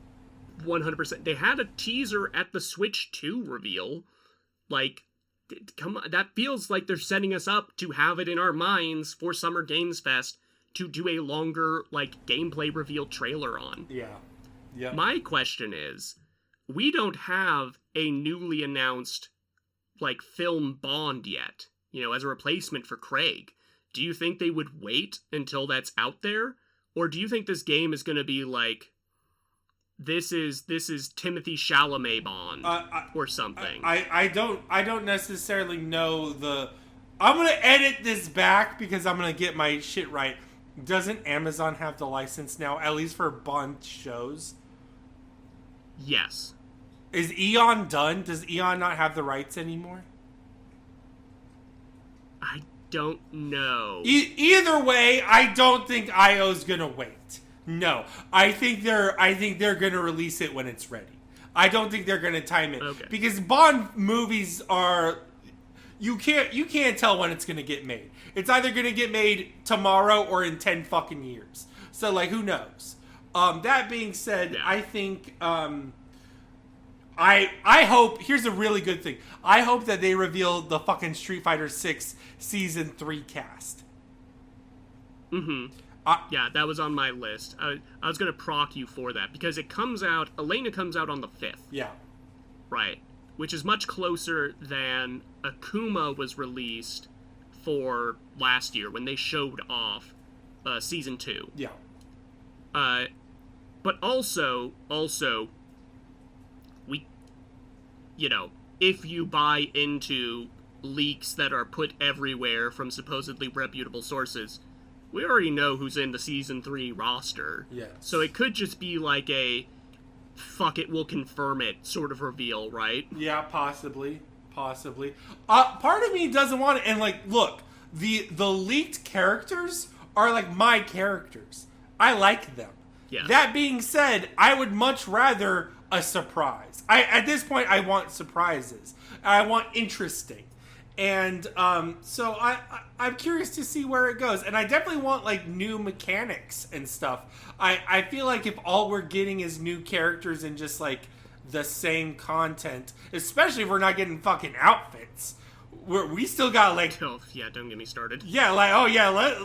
100%. They had a teaser at the Switch 2 reveal. Like, come on, that feels like they're setting us up to have it in our minds for Summer Games Fest to do a longer, like, gameplay reveal trailer on. Yeah. My question is, we don't have a newly announced, like, film Bond yet, as a replacement for Craig. Do you think they would wait until that's out there? Or do you think this game is going to be like, this is Timothy Chalamet Bond or something? I don't necessarily know I'm going to edit this back because I'm going to get my shit right. Doesn't Amazon have the license now, at least for Bond shows? Yes. Is Eon done? Does Eon not have the rights anymore? I don't know. Either way, I don't think IO's going to wait. No, I think they're gonna release it when it's ready. I don't think they're gonna time it because Bond movies are you can't tell when it's gonna get made. It's either gonna get made tomorrow or in 10 fucking years. So like, who knows? That being said, I think I hope. Here's a really good thing. I hope that they reveal the fucking Street Fighter 6 Season 3 cast. Mm-hmm. Yeah, that was on my list. I was going to proc you for that, because Elena comes out on the 5th. Yeah. Right. Which is much closer than Akuma was released for last year, when they showed off Season 2. Yeah. But also, we, if you buy into leaks that are put everywhere from supposedly reputable sources, we already know who's in the Season 3 roster. Yes. So it could just be like a, fuck it, we'll confirm it sort of reveal, right? Yeah, possibly. Part of me doesn't want it, and like, look, the leaked characters are like my characters. I like them. Yeah. That being said, I would much rather a surprise. At this point, I want surprises. I want interesting. And so I'm curious to see where it goes. And I definitely want like new mechanics and stuff. I feel like if all we're getting is new characters and just like the same content, especially if we're not getting fucking outfits, we still got like... Oh, yeah, don't get me started. Yeah, like, oh yeah,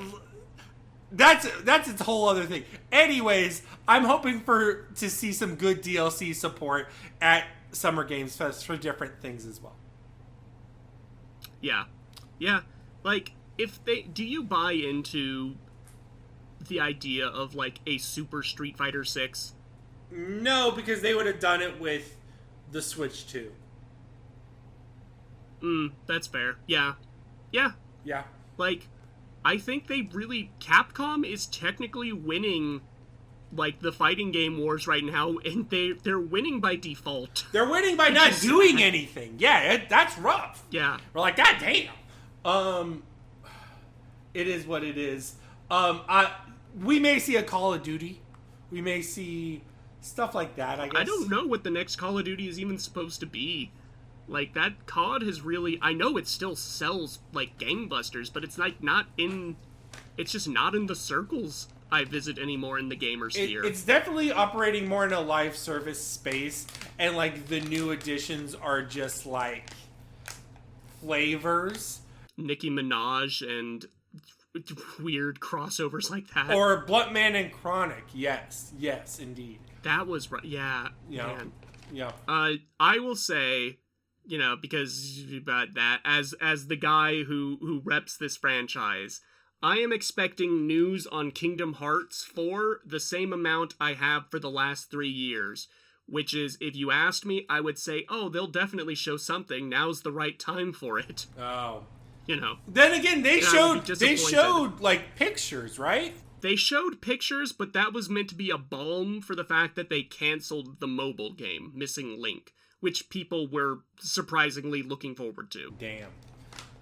that's its whole other thing. Anyways, I'm hoping to see some good DLC support at Summer Games Fest for different things as well. Yeah. Like, do you buy into the idea of like a Super Street Fighter 6? No, because they would have done it with the Switch 2. That's fair. Yeah. Like, I think Capcom is technically winning, like, the fighting game wars right now, and they're winning by default. They're winning by not doing anything. Yeah, that's rough. Yeah. We're like, god damn. It is what it is. We may see a Call of Duty. We may see stuff like that, I guess. I don't know what the next Call of Duty is even supposed to be. Like, that COD has really... I know it still sells, like, gangbusters, but it's, like, it's just not in the circles I visit anymore in the gamer sphere. It's definitely operating more in a live service space, and, like, the new additions are just, like, flavors. Nicki Minaj and weird crossovers like that. Or Bluntman and Chronic. Yes, indeed. That was right. Yeah. Man. Yeah. I will say... because about that, as the guy who reps this franchise, I am expecting news on Kingdom Hearts 4 the same amount I have for the last 3 years. Which is, if you asked me, I would say, oh, they'll definitely show something. Now's the right time for it. Oh. Then again, they showed like pictures, right? They showed pictures, but that was meant to be a balm for the fact that they canceled the mobile game, Missing Link, which people were surprisingly looking forward to. Damn.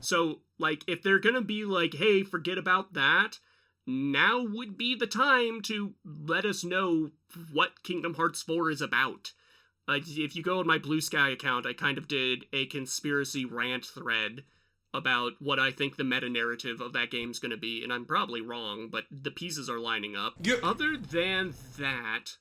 So, like, if they're gonna be like, hey, forget about that, now would be the time to let us know what Kingdom Hearts 4 is about. If you go on my Blue Sky account, I kind of did a conspiracy rant thread about what I think the meta-narrative of that game's gonna be, and I'm probably wrong, but the pieces are lining up. Yep. Other than that,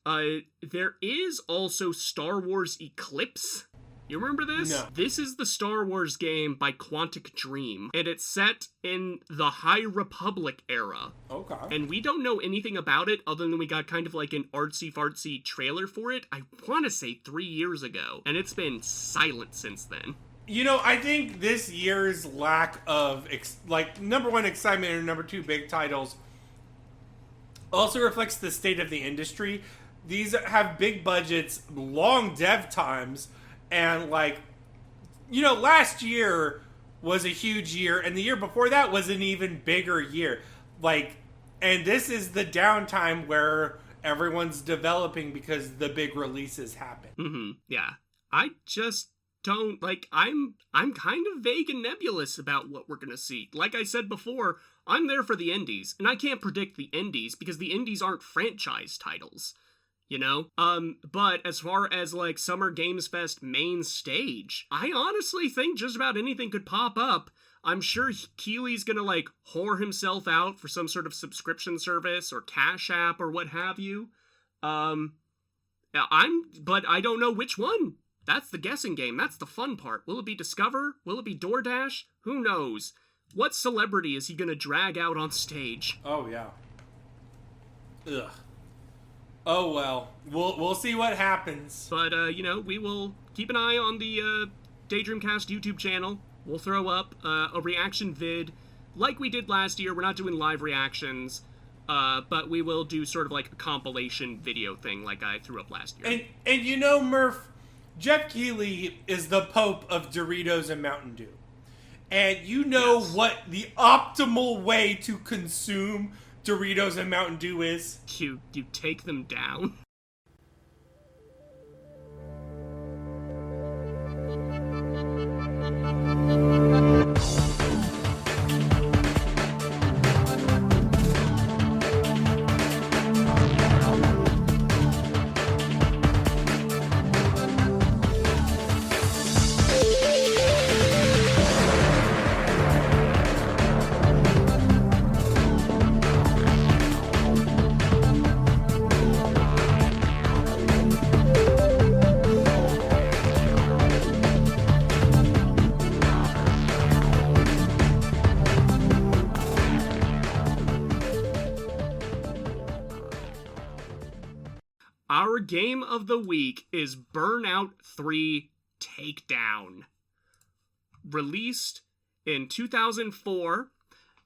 there is also Star Wars Eclipse. You remember this? No. This is the Star Wars game by Quantic Dream, and it's set in the High Republic era. Okay. And we don't know anything about it other than we got kind of like an artsy-fartsy trailer for it, I want to say 3 years ago, and it's been silent since then. I think this year's lack of, number one, excitement, and number two, big titles also reflects the state of the industry. These have big budgets, long dev times, and, last year was a huge year, and the year before that was an even bigger year. And this is the downtime where everyone's developing because the big releases happen. Mm-hmm. Yeah. I just... don't I'm kind of vague and nebulous about what we're gonna see. Like I said before, I'm there for the indies, and I can't predict the indies because the indies aren't franchise titles. You know? But as far as, like, Summer Games Fest main stage, I honestly think just about anything could pop up. I'm sure Keely's gonna, like, whore himself out for some sort of subscription service or Cash App or what have you. But I don't know which one. That's the guessing game. That's the fun part. Will it be Discover? Will it be DoorDash? Who knows? What celebrity is he gonna drag out on stage? Oh, yeah. Ugh. Oh, well. We'll see what happens. But, we will keep an eye on the Daydreamcast YouTube channel. We'll throw up a reaction vid like we did last year. We're not doing live reactions, but we will do sort of like a compilation video thing like I threw up last year. And you know, Murph, Jeff Keighley is the Pope of Doritos and Mountain Dew. And you know what the optimal way to consume Doritos and Mountain Dew is? You take them down. Our game of the week is Burnout 3 Takedown. Released in 2004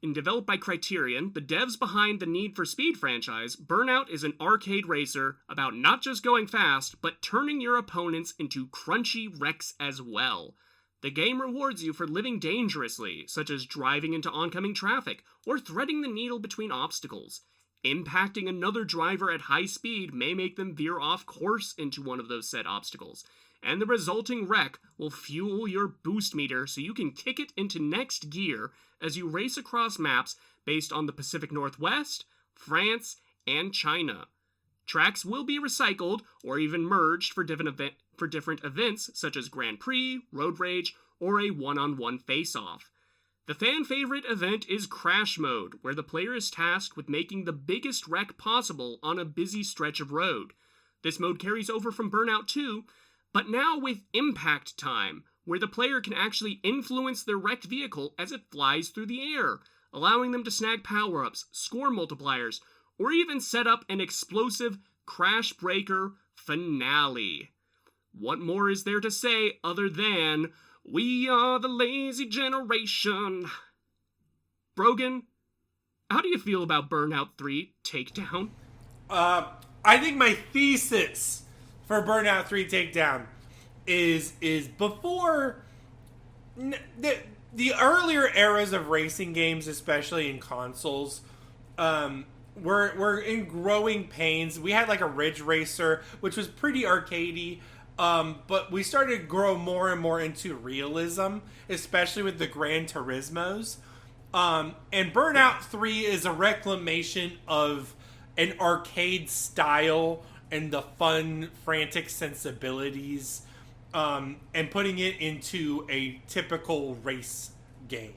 and developed by Criterion, the devs behind the Need for Speed franchise, Burnout is an arcade racer about not just going fast, but turning your opponents into crunchy wrecks as well. The game rewards you for living dangerously, such as driving into oncoming traffic or threading the needle between obstacles. Impacting another driver at high speed may make them veer off course into one of those said obstacles, and the resulting wreck will fuel your boost meter so you can kick it into next gear as you race across maps based on the Pacific Northwest, France, and China. Tracks will be recycled or even merged for different events such as Grand Prix, Road Rage, or a one-on-one face-off. The fan-favorite event is Crash Mode, where the player is tasked with making the biggest wreck possible on a busy stretch of road. This mode carries over from Burnout 2, but now with Impact Time, where the player can actually influence their wrecked vehicle as it flies through the air, allowing them to snag power-ups, score multipliers, or even set up an explosive Crash Breaker finale. What more is there to say other than, we are the lazy generation? Brogan, how do you feel about Burnout 3 Takedown? I think my thesis for Burnout 3 Takedown is before the earlier eras of racing games, especially in consoles, were in growing pains. We had like a Ridge Racer, which was pretty arcadey. But we started to grow more and more into realism, especially with the Gran Turismos. And Burnout 3 is a reclamation of an arcade style and the fun, frantic sensibilities, and putting it into a typical race game.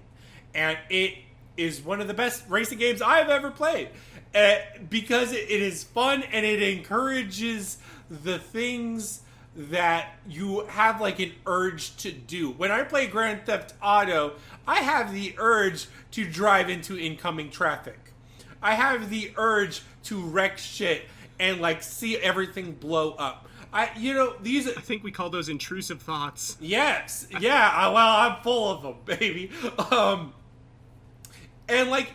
And it is one of the best racing games I've ever played. Because it is fun and it encourages the things that you have like an urge to do. When I play Grand Theft Auto, I have the urge to drive into incoming traffic. I have the urge to wreck shit and like see everything blow up. I think we call those intrusive thoughts. Yes. Yeah. Well, I'm full of them, baby. And like,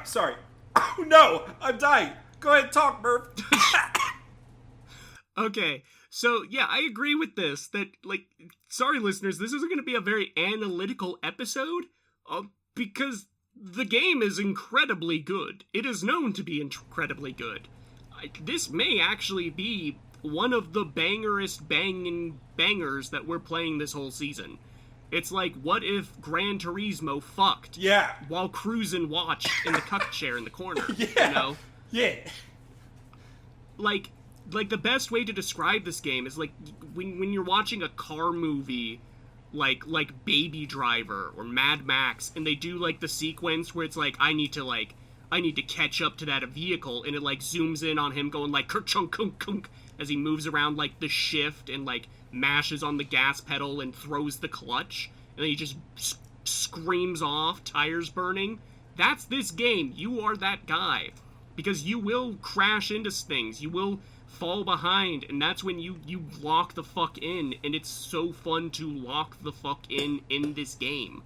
sorry. Oh no, I'm dying. Go ahead, talk, Murph. Okay. So, yeah, I agree with this, that, like, sorry, listeners, this isn't going to be a very analytical episode, because the game is incredibly good. It is known to be incredibly good. This may actually be one of the bangerest bangers that we're playing this whole season. It's like, what if Gran Turismo fucked Yeah. while cruising watch in the cuck chair in the corner? Yeah. You know? Yeah. Like the best way to describe this game is like when you're watching a car movie like Baby Driver or Mad Max, and they do like the sequence where it's like I need to catch up to that vehicle, and it like zooms in on him going like kerchunk kunk kunk as he moves around like the shift and like mashes on the gas pedal and throws the clutch, and then he just screams off, tires burning. That's this game. You are that guy. Because you will crash into things, you will fall behind, and that's when you lock the fuck in, and it's so fun to lock the fuck in this game.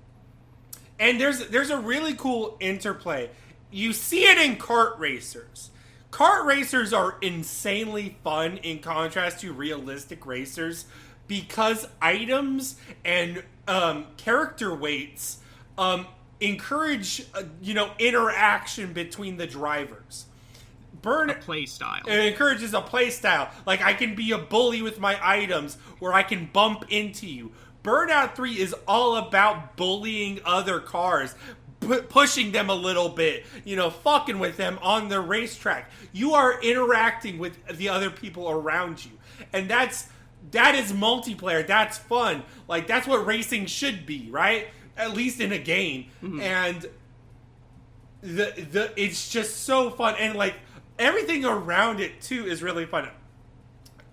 And there's a really cool interplay. You see it in kart racers. Kart racers are insanely fun in contrast to realistic racers because items and character weights encourage interaction between the drivers. A play style. It encourages a play style. Like, I can be a bully with my items, where I can bump into you. Burnout 3 is all about bullying other cars, pushing them a little bit, fucking with them on the racetrack. You are interacting with the other people around you. And that is multiplayer. That's fun. Like, that's what racing should be, right? At least in a game. Mm-hmm. And it's just so fun. And, like, everything around it, too, is really fun.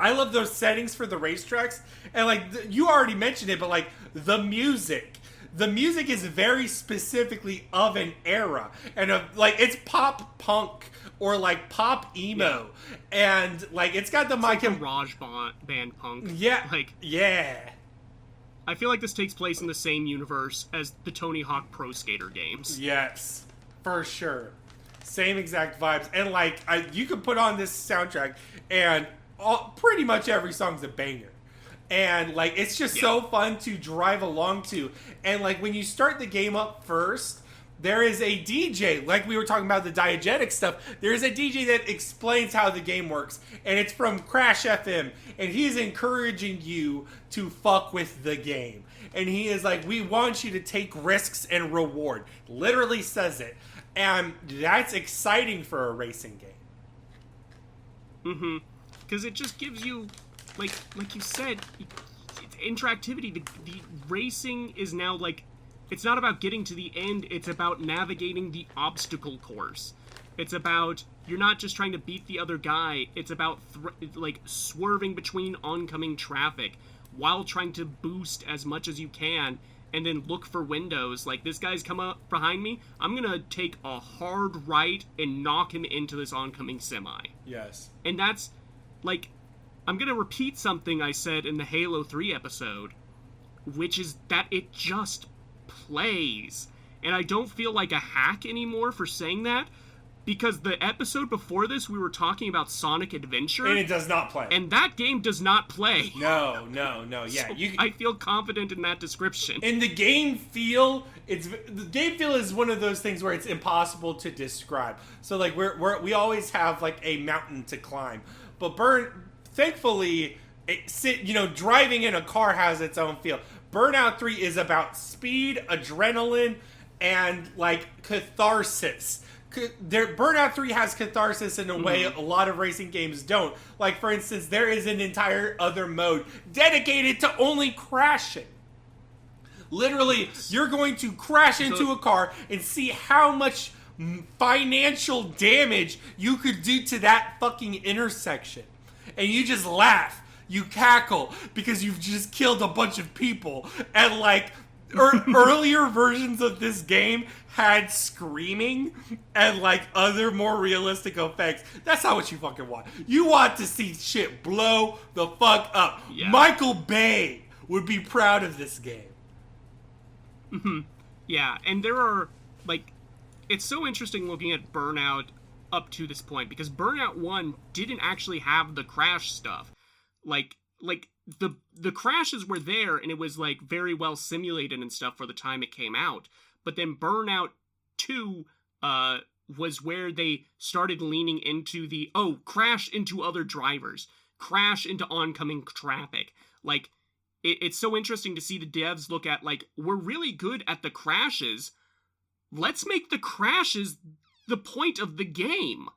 I love those settings for the racetracks. And, like, you already mentioned it, but, like, the music. The music is very specifically of an era. And, it's pop punk or, like, pop emo. Yeah. And, like, it's got the like garage band punk. Yeah. Yeah. I feel like this takes place in the same universe as the Tony Hawk Pro Skater games. Yes. For sure. Same exact vibes. And, like, you could put on this soundtrack and pretty much every song's a banger. And, like, it's just so fun to drive along to. And, like, when you start the game up first, there is a DJ. Like we were talking about the diegetic stuff, there is a DJ that explains how the game works. And it's from Crash FM. And he's encouraging you to fuck with the game. And he is like, we want you to take risks and reward. Literally says it. And that's exciting for a racing game. Mm-hmm. Because it just gives you, like you said, interactivity. The racing is now, like, it's not about getting to the end. It's about navigating the obstacle course. It's about, you're not just trying to beat the other guy. It's about, swerving between oncoming traffic while trying to boost as much as you can. And then look for windows. Like, this guy's come up behind me. I'm going to take a hard right and knock him into this oncoming semi. Yes. And that's, like, I'm going to repeat something I said in the Halo 3 episode, which is that it just plays. And I don't feel like a hack anymore for saying that, because the episode before this, we were talking about Sonic Adventure. And it does not play. And that game does not play. No. Yeah, so I feel confident in that description. And the game feel, is one of those things where it's impossible to describe. So, like, we always have, like, a mountain to climb. But thankfully, driving in a car has its own feel. Burnout 3 is about speed, adrenaline, and, like, catharsis. Burnout 3 has catharsis in a way a lot of racing games don't. Like, for instance, there is an entire other mode dedicated to only crashing. Literally, you're going to crash into a car and see how much financial damage you could do to that fucking intersection. And you just laugh. You cackle because you've just killed a bunch of people. And, like, earlier versions of this game had screaming and, like, other more realistic effects. That's not what you fucking want. You want to see shit blow the fuck up. Yeah. Michael Bay would be proud of this game. Mm-hmm. Yeah, and there are, like, it's so interesting looking at Burnout up to this point, because Burnout 1 didn't actually have the crash stuff. Like the crashes were there, and it was, like, very well simulated and stuff for the time it came out. But then Burnout 2 was where they started leaning into crash into other drivers, crash into oncoming traffic. Like, it's so interesting to see the devs look at, like, we're really good at the crashes. Let's make the crashes the point of the game.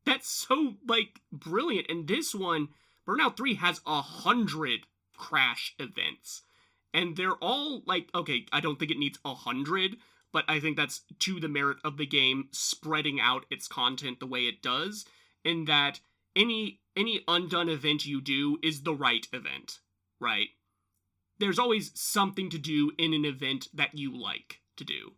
That's so, like, brilliant. And this one, Burnout 3 has 100 crash events. And they're all, like, okay, I don't think it needs 100, but I think that's to the merit of the game spreading out its content the way it does, in that any undone event you do is the right event, right? There's always something to do in an event that you like to do.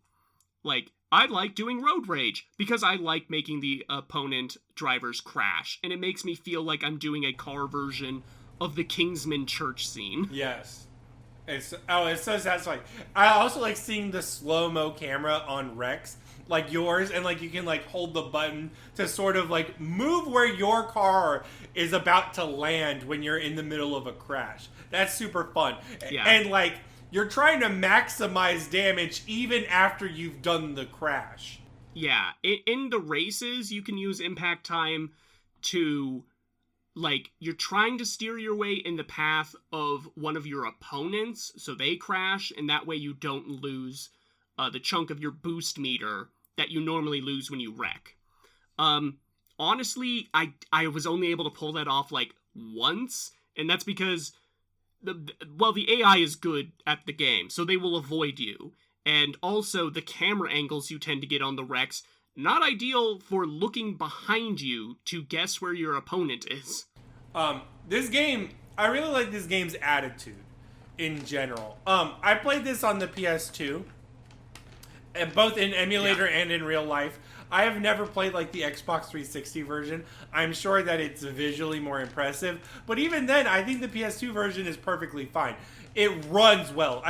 Like, I like doing road rage because I like making the opponent drivers crash, and it makes me feel like I'm doing a car version of the Kingsman church scene. Yes. It's so satisfying. I also like seeing the slow-mo camera on wrecks, like yours, and like you can like hold the button to sort of like move where your car is about to land when you're in the middle of a crash. That's super fun. Yeah. And like you're trying to maximize damage even after you've done the crash. Yeah, in the races, you can use impact time to, like, you're trying to steer your way in the path of one of your opponents, so they crash, and that way you don't lose the chunk of your boost meter that you normally lose when you wreck. Honestly, I was only able to pull that off, like, once, and that's because, the AI is good at the game, so they will avoid you. And also, the camera angles you tend to get on the wrecks, not ideal for looking behind you to guess where your opponent is. This game, I really like this game's attitude in general. I played this on the PS2, and both in emulator and in real life. I have never played like the Xbox 360 version. I'm sure that it's visually more impressive, but even then, I think the PS2 version is perfectly fine. It runs well.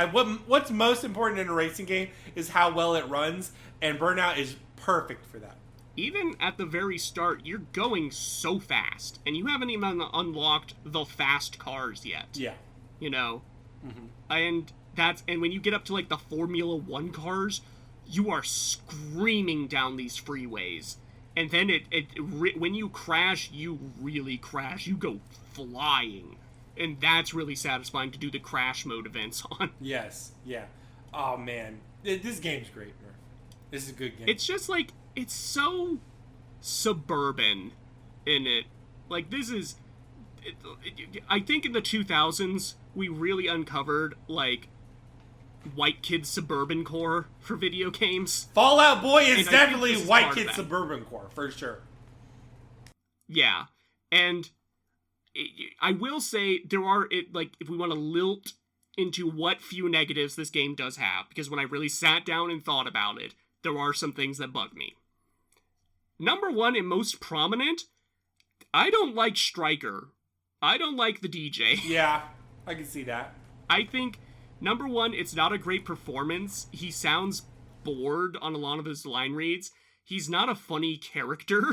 What's most important in a racing game is how well it runs, and Burnout is perfect for that. Even at the very start, you're going so fast, and you haven't even unlocked the fast cars yet. Yeah. You know? Mm-hmm. And when you get up to, like, the Formula 1 cars, you are screaming down these freeways. And then when you crash, you really crash. You go flying. And that's really satisfying to do the crash mode events on. Yes, yeah. Oh, man. This game's great, Murph. This is a good game. It's just, like, it's so suburban in it. Like, this is... I think in the 2000s, we really uncovered, like, white kid suburban core for video games. Fallout Boy is And definitely white part of kid that. suburban core, for sure. Yeah. And I will say there are, if we want to lilt into what few negatives this game does have, because when I really sat down and thought about it, there are some things that bug me. Number one and most prominent, I don't like Stryker. I don't like the DJ. Yeah, I can see that. I think, number one, it's not a great performance. He sounds bored on a lot of his line reads. He's not a funny character.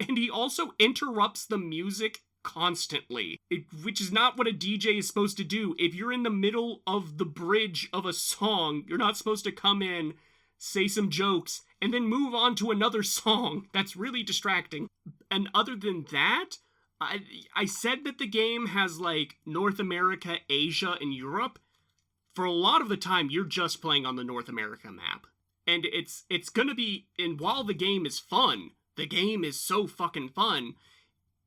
And he also interrupts the music constantly, which is not what a DJ is supposed to do. If you're in the middle of the bridge of a song, you're not supposed to come in, say some jokes, and then move on to another song. That's really distracting. And other than that, I said that the game has, like, North America, Asia, and Europe. For a lot of the time, you're just playing on the North America map. And it's gonna be, and while the game is fun, the game is so fucking fun,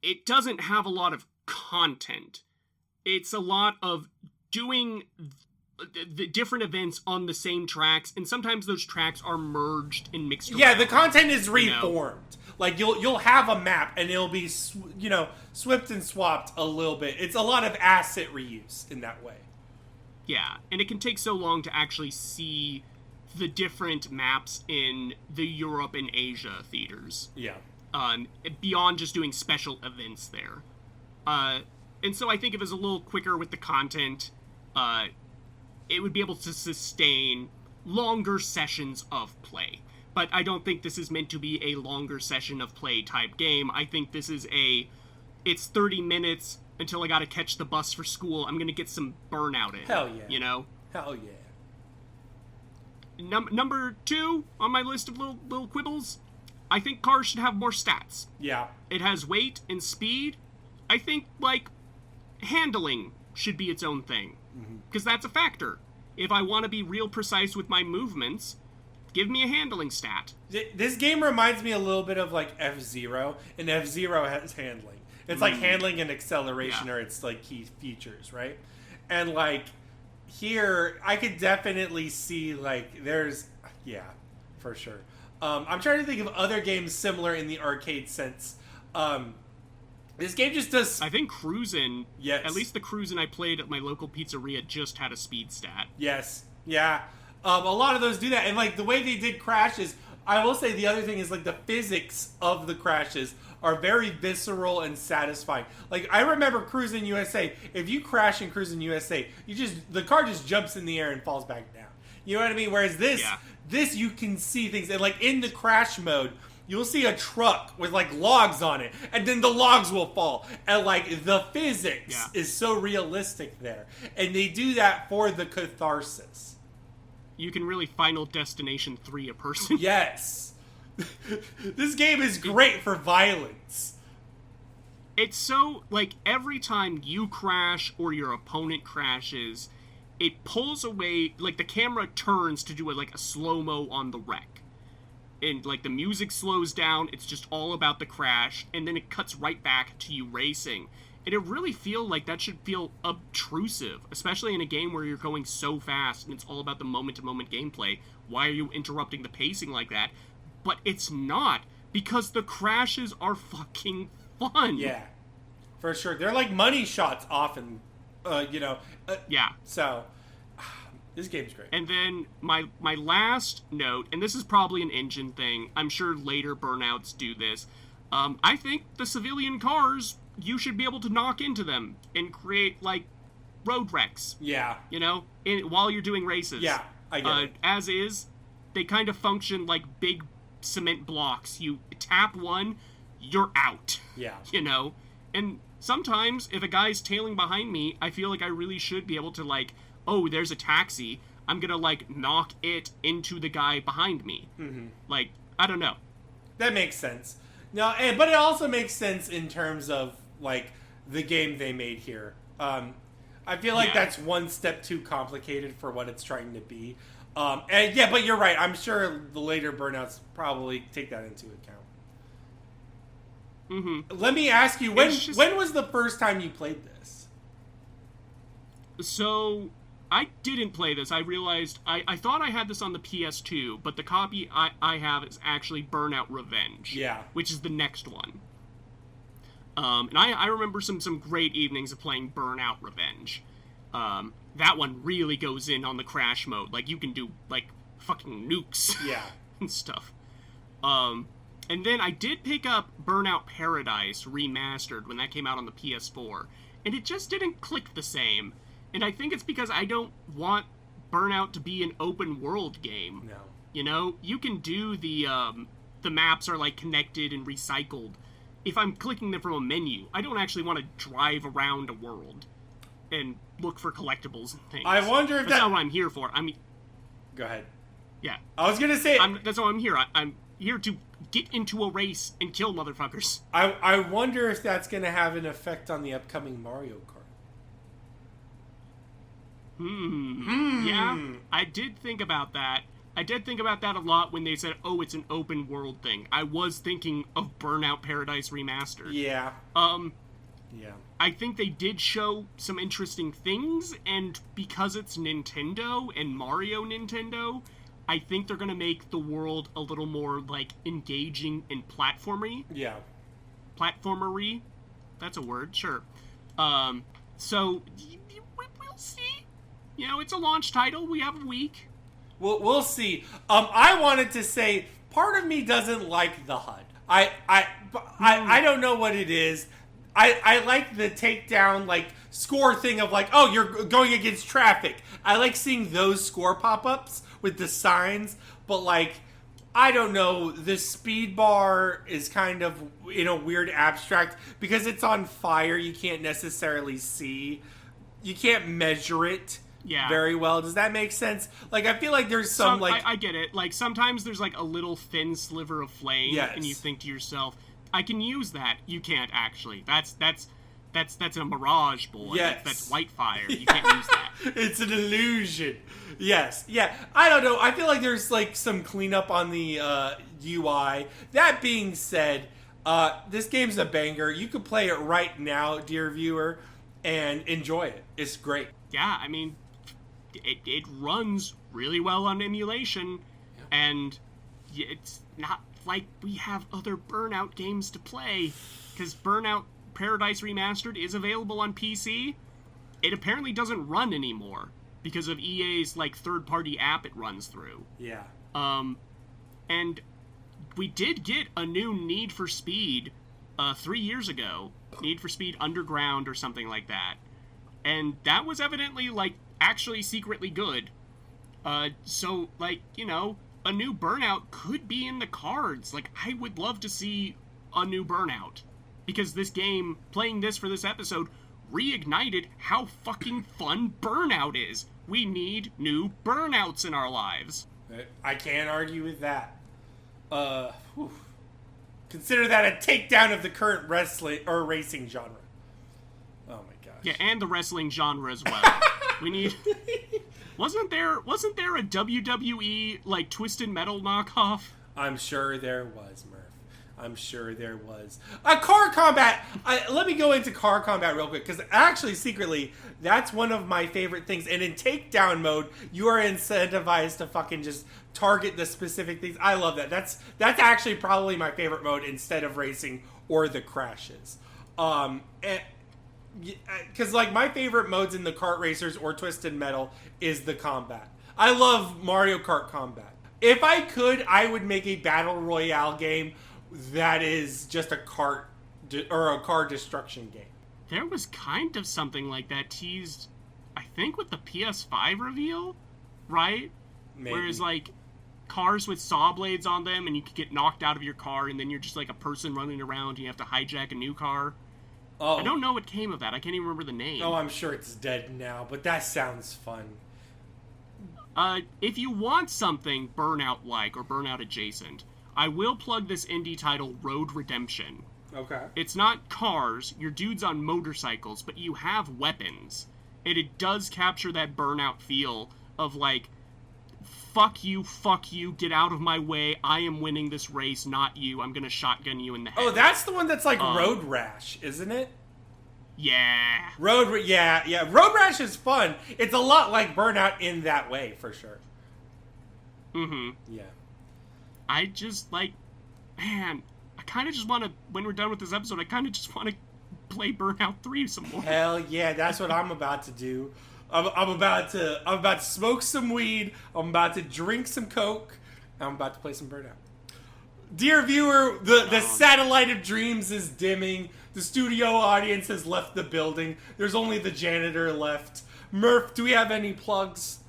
it doesn't have a lot of content. It's a lot of doing the different events on the same tracks, and sometimes those tracks are merged and mixed around. Yeah, the content is reformed. Like, you'll have a map, and it'll be, swipped and swapped a little bit. It's a lot of asset reuse in that way. Yeah, and it can take so long to actually see the different maps in the Europe and Asia theaters. Yeah. Beyond just doing special events there. And so I think if it was a little quicker with the content, it would be able to sustain longer sessions of play. But I don't think this is meant to be a longer session of play type game. I think this is it's 30 minutes until I gotta catch the bus for school. I'm gonna get some Burnout in. Hell yeah. You know? Hell yeah. Number two on my list of little quibbles, I think cars should have more stats. Yeah. It has weight and speed. I think, like, handling should be its own thing. Because that's a factor. If I want to be real precise with my movements, give me a handling stat. This game reminds me a little bit of like F-Zero, and F-Zero has handling. It's like handling and acceleration are its like key features, right? And like here, I could definitely see like there's for sure. I'm trying to think of other games similar in the arcade sense. This game just does. I think Cruisin'. Yes. At least the Cruisin' I played at my local pizzeria just had a speed stat. Yes. Yeah. A lot of those do that, and like the way they did crashes. I will say the other thing is like the physics of the crashes are very visceral and satisfying. Like I remember Cruisin' USA. If you crash in Cruisin' USA, the car just jumps in the air and falls back down. You know what I mean? Whereas this you can see things, and like in the crash mode, you'll see a truck with like logs on it, and then the logs will fall, and like the physics is so realistic there, and they do that for the catharsis. You can really Final Destination 3 a person. Yes. This game is great for violence. It's so, like, every time you crash or your opponent crashes, it pulls away, like, the camera turns to do a slow-mo on the wreck. And, like, the music slows down, it's just all about the crash, and then it cuts right back to you racing. And it really feel like that should feel obtrusive, especially in a game where you're going so fast and it's all about the moment-to-moment gameplay. Why are you interrupting the pacing like that? But it's not, because the crashes are fucking fun. Yeah, for sure. They're like money shots often, yeah. So, this game's great. And then my last note, and this is probably an engine thing. I'm sure later Burnouts do this. I think the civilian cars, you should be able to knock into them and create, like, road wrecks. Yeah. You know, while you're doing races. Yeah, I get it. As is, they kind of function like big cement blocks. You tap one, you're out. Yeah. You know? And sometimes, if a guy's tailing behind me, I feel like I really should be able to, like, oh, there's a taxi. I'm gonna, like, knock it into the guy behind me. Mm-hmm. Like, I don't know. That makes sense. No, but it also makes sense in terms of, like, the game they made here. I feel like that's one step too complicated for what it's trying to be. But you're right. I'm sure the later Burnouts probably take that into account. Mm-hmm. Let me ask you, when was the first time you played this? So, I didn't play this. I realized, I thought I had this on the PS2, but the copy I have is actually Burnout Revenge. Yeah. Which is the next one. And I remember some great evenings of playing Burnout Revenge. That one really goes in on the crash mode. Like, you can do, like, fucking nukes. Yeah. And stuff. And then I did pick up Burnout Paradise Remastered when that came out on the PS4. And it just didn't click the same. And I think it's because I don't want Burnout to be an open world game. No. You know? You can do the maps are, like, connected and recycled. If I'm clicking them from a menu, I don't actually want to drive around a world and look for collectibles and things. I wonder if that's not what I'm here for. I mean, go ahead. Yeah, I was gonna say that's what I'm here. I'm here to get into a race and kill motherfuckers. I wonder if that's gonna have an effect on the upcoming Mario Kart. Yeah, I did think about that. I did think about that a lot when they said, oh, it's an open world thing. I was thinking of Burnout Paradise Remastered. Yeah. Yeah. I think they did show some interesting things, and because it's Nintendo and Mario Nintendo, I think they're going to make the world a little more, like, engaging and platformery. Yeah. Platformery? That's a word, sure. So, we'll see. You know, it's a launch title. We have a week. We'll see. I wanted to say, part of me doesn't like the HUD. I don't know what it is. I like the takedown, like, score thing of, like, oh, you're going against traffic. I like seeing those score pop-ups with the signs, but, like, I don't know. The speed bar is kind of in a weird abstract. Because it's on fire, you can't necessarily see. You can't measure it. Yeah. Very well. Does that make sense? Like, I feel like there's some like... I get it. Like, sometimes there's, like, a little thin sliver of flame, yes. And you think to yourself, I can use that. You can't, actually. That's That's a mirage, boy. Yes. That's Whitefire. You can't use that. It's an illusion. Yes. Yeah. I don't know. I feel like there's like some cleanup on the UI. That being said, this game's a banger. You could play it right now, dear viewer, and enjoy it. It's great. Yeah, I mean, it runs really well on emulation, and it's not like we have other Burnout games to play, because Burnout Paradise Remastered is available on PC. It apparently doesn't run anymore because of EA's like third-party app it runs through. Yeah. And we did get a new Need for Speed 3 years ago. Need for Speed Underground or something like that. And that was evidently, like, actually secretly good. So, like, you know, a new Burnout could be in the cards. Like, I would love to see a new Burnout. Because this game, playing this for this episode, reignited how fucking fun Burnout is. We need new Burnouts in our lives. I can't argue with that. Whew. Consider that a takedown of the current wrestling or racing genre. Oh my gosh. Yeah, and the wrestling genre as well. We need... Wasn't there a WWE, like, Twisted Metal knockoff? I'm sure there was, Murph. I'm sure there was. Car combat! Let me go into car combat real quick, because actually, secretly, that's one of my favorite things. And in takedown mode, you are incentivized to fucking just target the specific things. I love that. That's actually probably my favorite mode instead of racing or the crashes. Because, like, my favorite modes in the kart racers or Twisted Metal is the combat. I love Mario Kart combat. If I could, I would make a battle royale game that is just a kart or a car destruction game. There was kind of something like that teased, I think, with the PS5 reveal, right? Maybe. Whereas, like, cars with saw blades on them, and you could get knocked out of your car, and then you're just like a person running around, and you have to hijack a new car. Oh. I don't know what came of that. I can't even remember the name. Oh, I'm sure it's dead now, but that sounds fun. If you want something Burnout-like or Burnout-adjacent, I will plug this indie title, Road Redemption. Okay. It's not cars, you're dudes on motorcycles, but you have weapons. And it does capture that Burnout feel of, like, fuck you, get out of my way, I am winning this race, not you, I'm gonna shotgun you in the head. Oh, that's the one that's like Road Rash, isn't it? Yeah. Road Rash is fun. It's a lot like Burnout in that way, for sure. Mm-hmm. Yeah. I just, like, man, I kind of just want to, when we're done with this episode, I kind of just want to play Burnout 3 some more. Hell yeah, that's what I'm about to do. I'm about to smoke some weed, I'm about to drink some Coke, I'm about to play some Burnout. Dear viewer, the satellite of dreams is dimming. The studio audience has left the building. There's only the janitor left. Murph, do we have any plugs?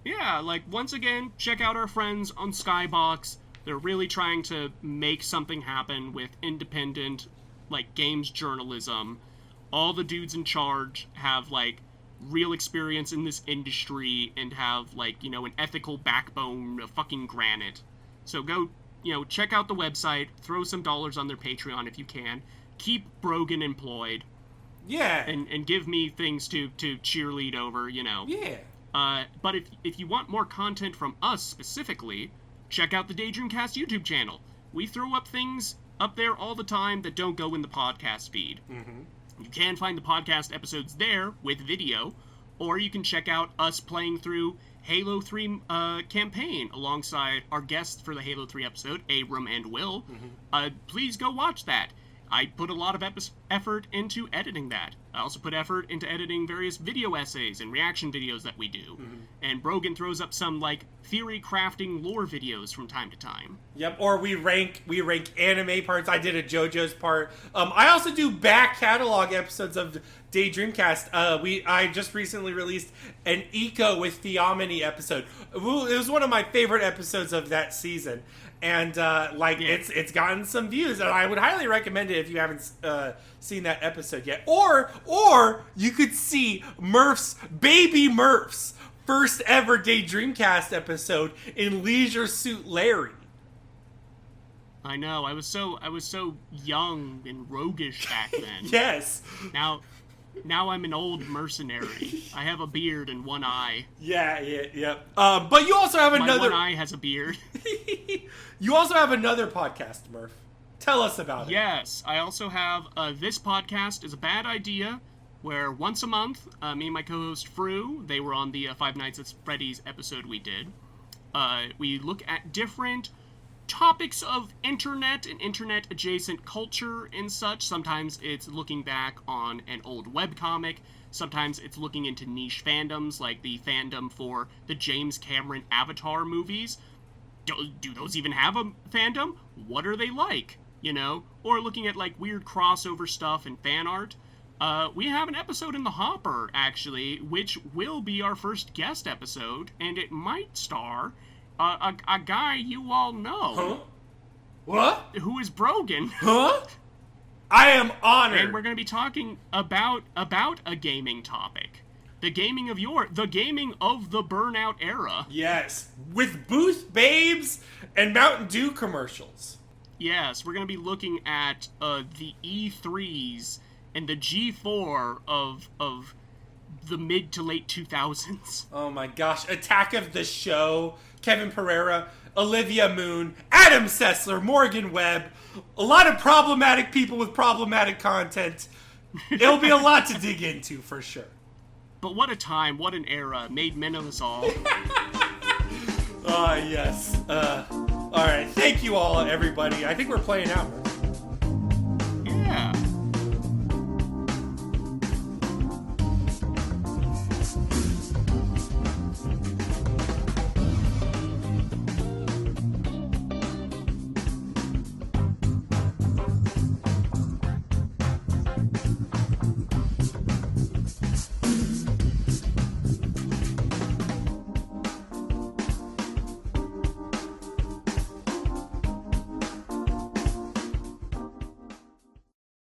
Yeah, like, once again, check out our friends on Skybox. They're really trying to make something happen with independent, like, games journalism. All the dudes in charge have, like, real experience in this industry and have, like, you know, an ethical backbone of fucking granite. So go, you know, check out the website, throw some dollars on their Patreon if you can. Keep Brogan employed. Yeah. And give me things to cheerlead over, you know. Yeah. But if you want more content from us specifically, check out the Daydreamcast YouTube channel. We throw up things up there all the time that don't go in the podcast feed. Mm-hmm. You can find the podcast episodes there with video, or you can check out us playing through Halo 3 campaign alongside our guests for the Halo 3 episode, Abram and Will. Mm-hmm. Please go watch that. I put a lot of effort into editing that. I also put effort into editing various video essays and reaction videos that we do. Mm-hmm. And Brogan throws up some, like, theory crafting lore videos from time to time. Yep, or we rank anime parts. I did a JoJo's part. I also do back catalog episodes of Daydreamcast. I just recently released an Eco with Theomony episode. It was one of my favorite episodes of that season. And, it's gotten some views, and I would highly recommend it if you haven't seen that episode yet. Or you could see Baby Murph's first ever Daydreamcast episode in Leisure Suit Larry. I know. I was so young and roguish back then. Yes. Now I'm an old mercenary. I have a beard and one eye. Yeah. But you also have My another. one eye has a beard. You also have another podcast, Murph. Tell us about it. Yes, I also have This Podcast is a Bad Idea, where once a month, me and my co-host Fru, they were on the Five Nights at Freddy's episode we did. We look at different topics of internet and internet-adjacent culture and such. Sometimes it's looking back on an old webcomic. Sometimes it's looking into niche fandoms, like the fandom for the James Cameron Avatar movies. Do those even have a fandom? What are they like? You know? Or looking at, like, weird crossover stuff and fan art. We have an episode in the hopper, actually, which will be our first guest episode, and it might star a guy you all know. Huh? What? Who is Brogan. Huh? I am honored. And we're going to be talking about a gaming topic. The gaming of the Burnout era. Yes. With Booth Babes and Mountain Dew commercials. Yes, we're going to be looking at the E3s and the G4 of the mid to late 2000s. Oh my gosh. Attack of the Show, Kevin Pereira, Olivia Moon, Adam Sessler, Morgan Webb, a lot of problematic people with problematic content. It'll be a lot to dig into for sure. But what a time, what an era, made men of us all. Yes. Alright, thank you all, everybody. I think we're playing out.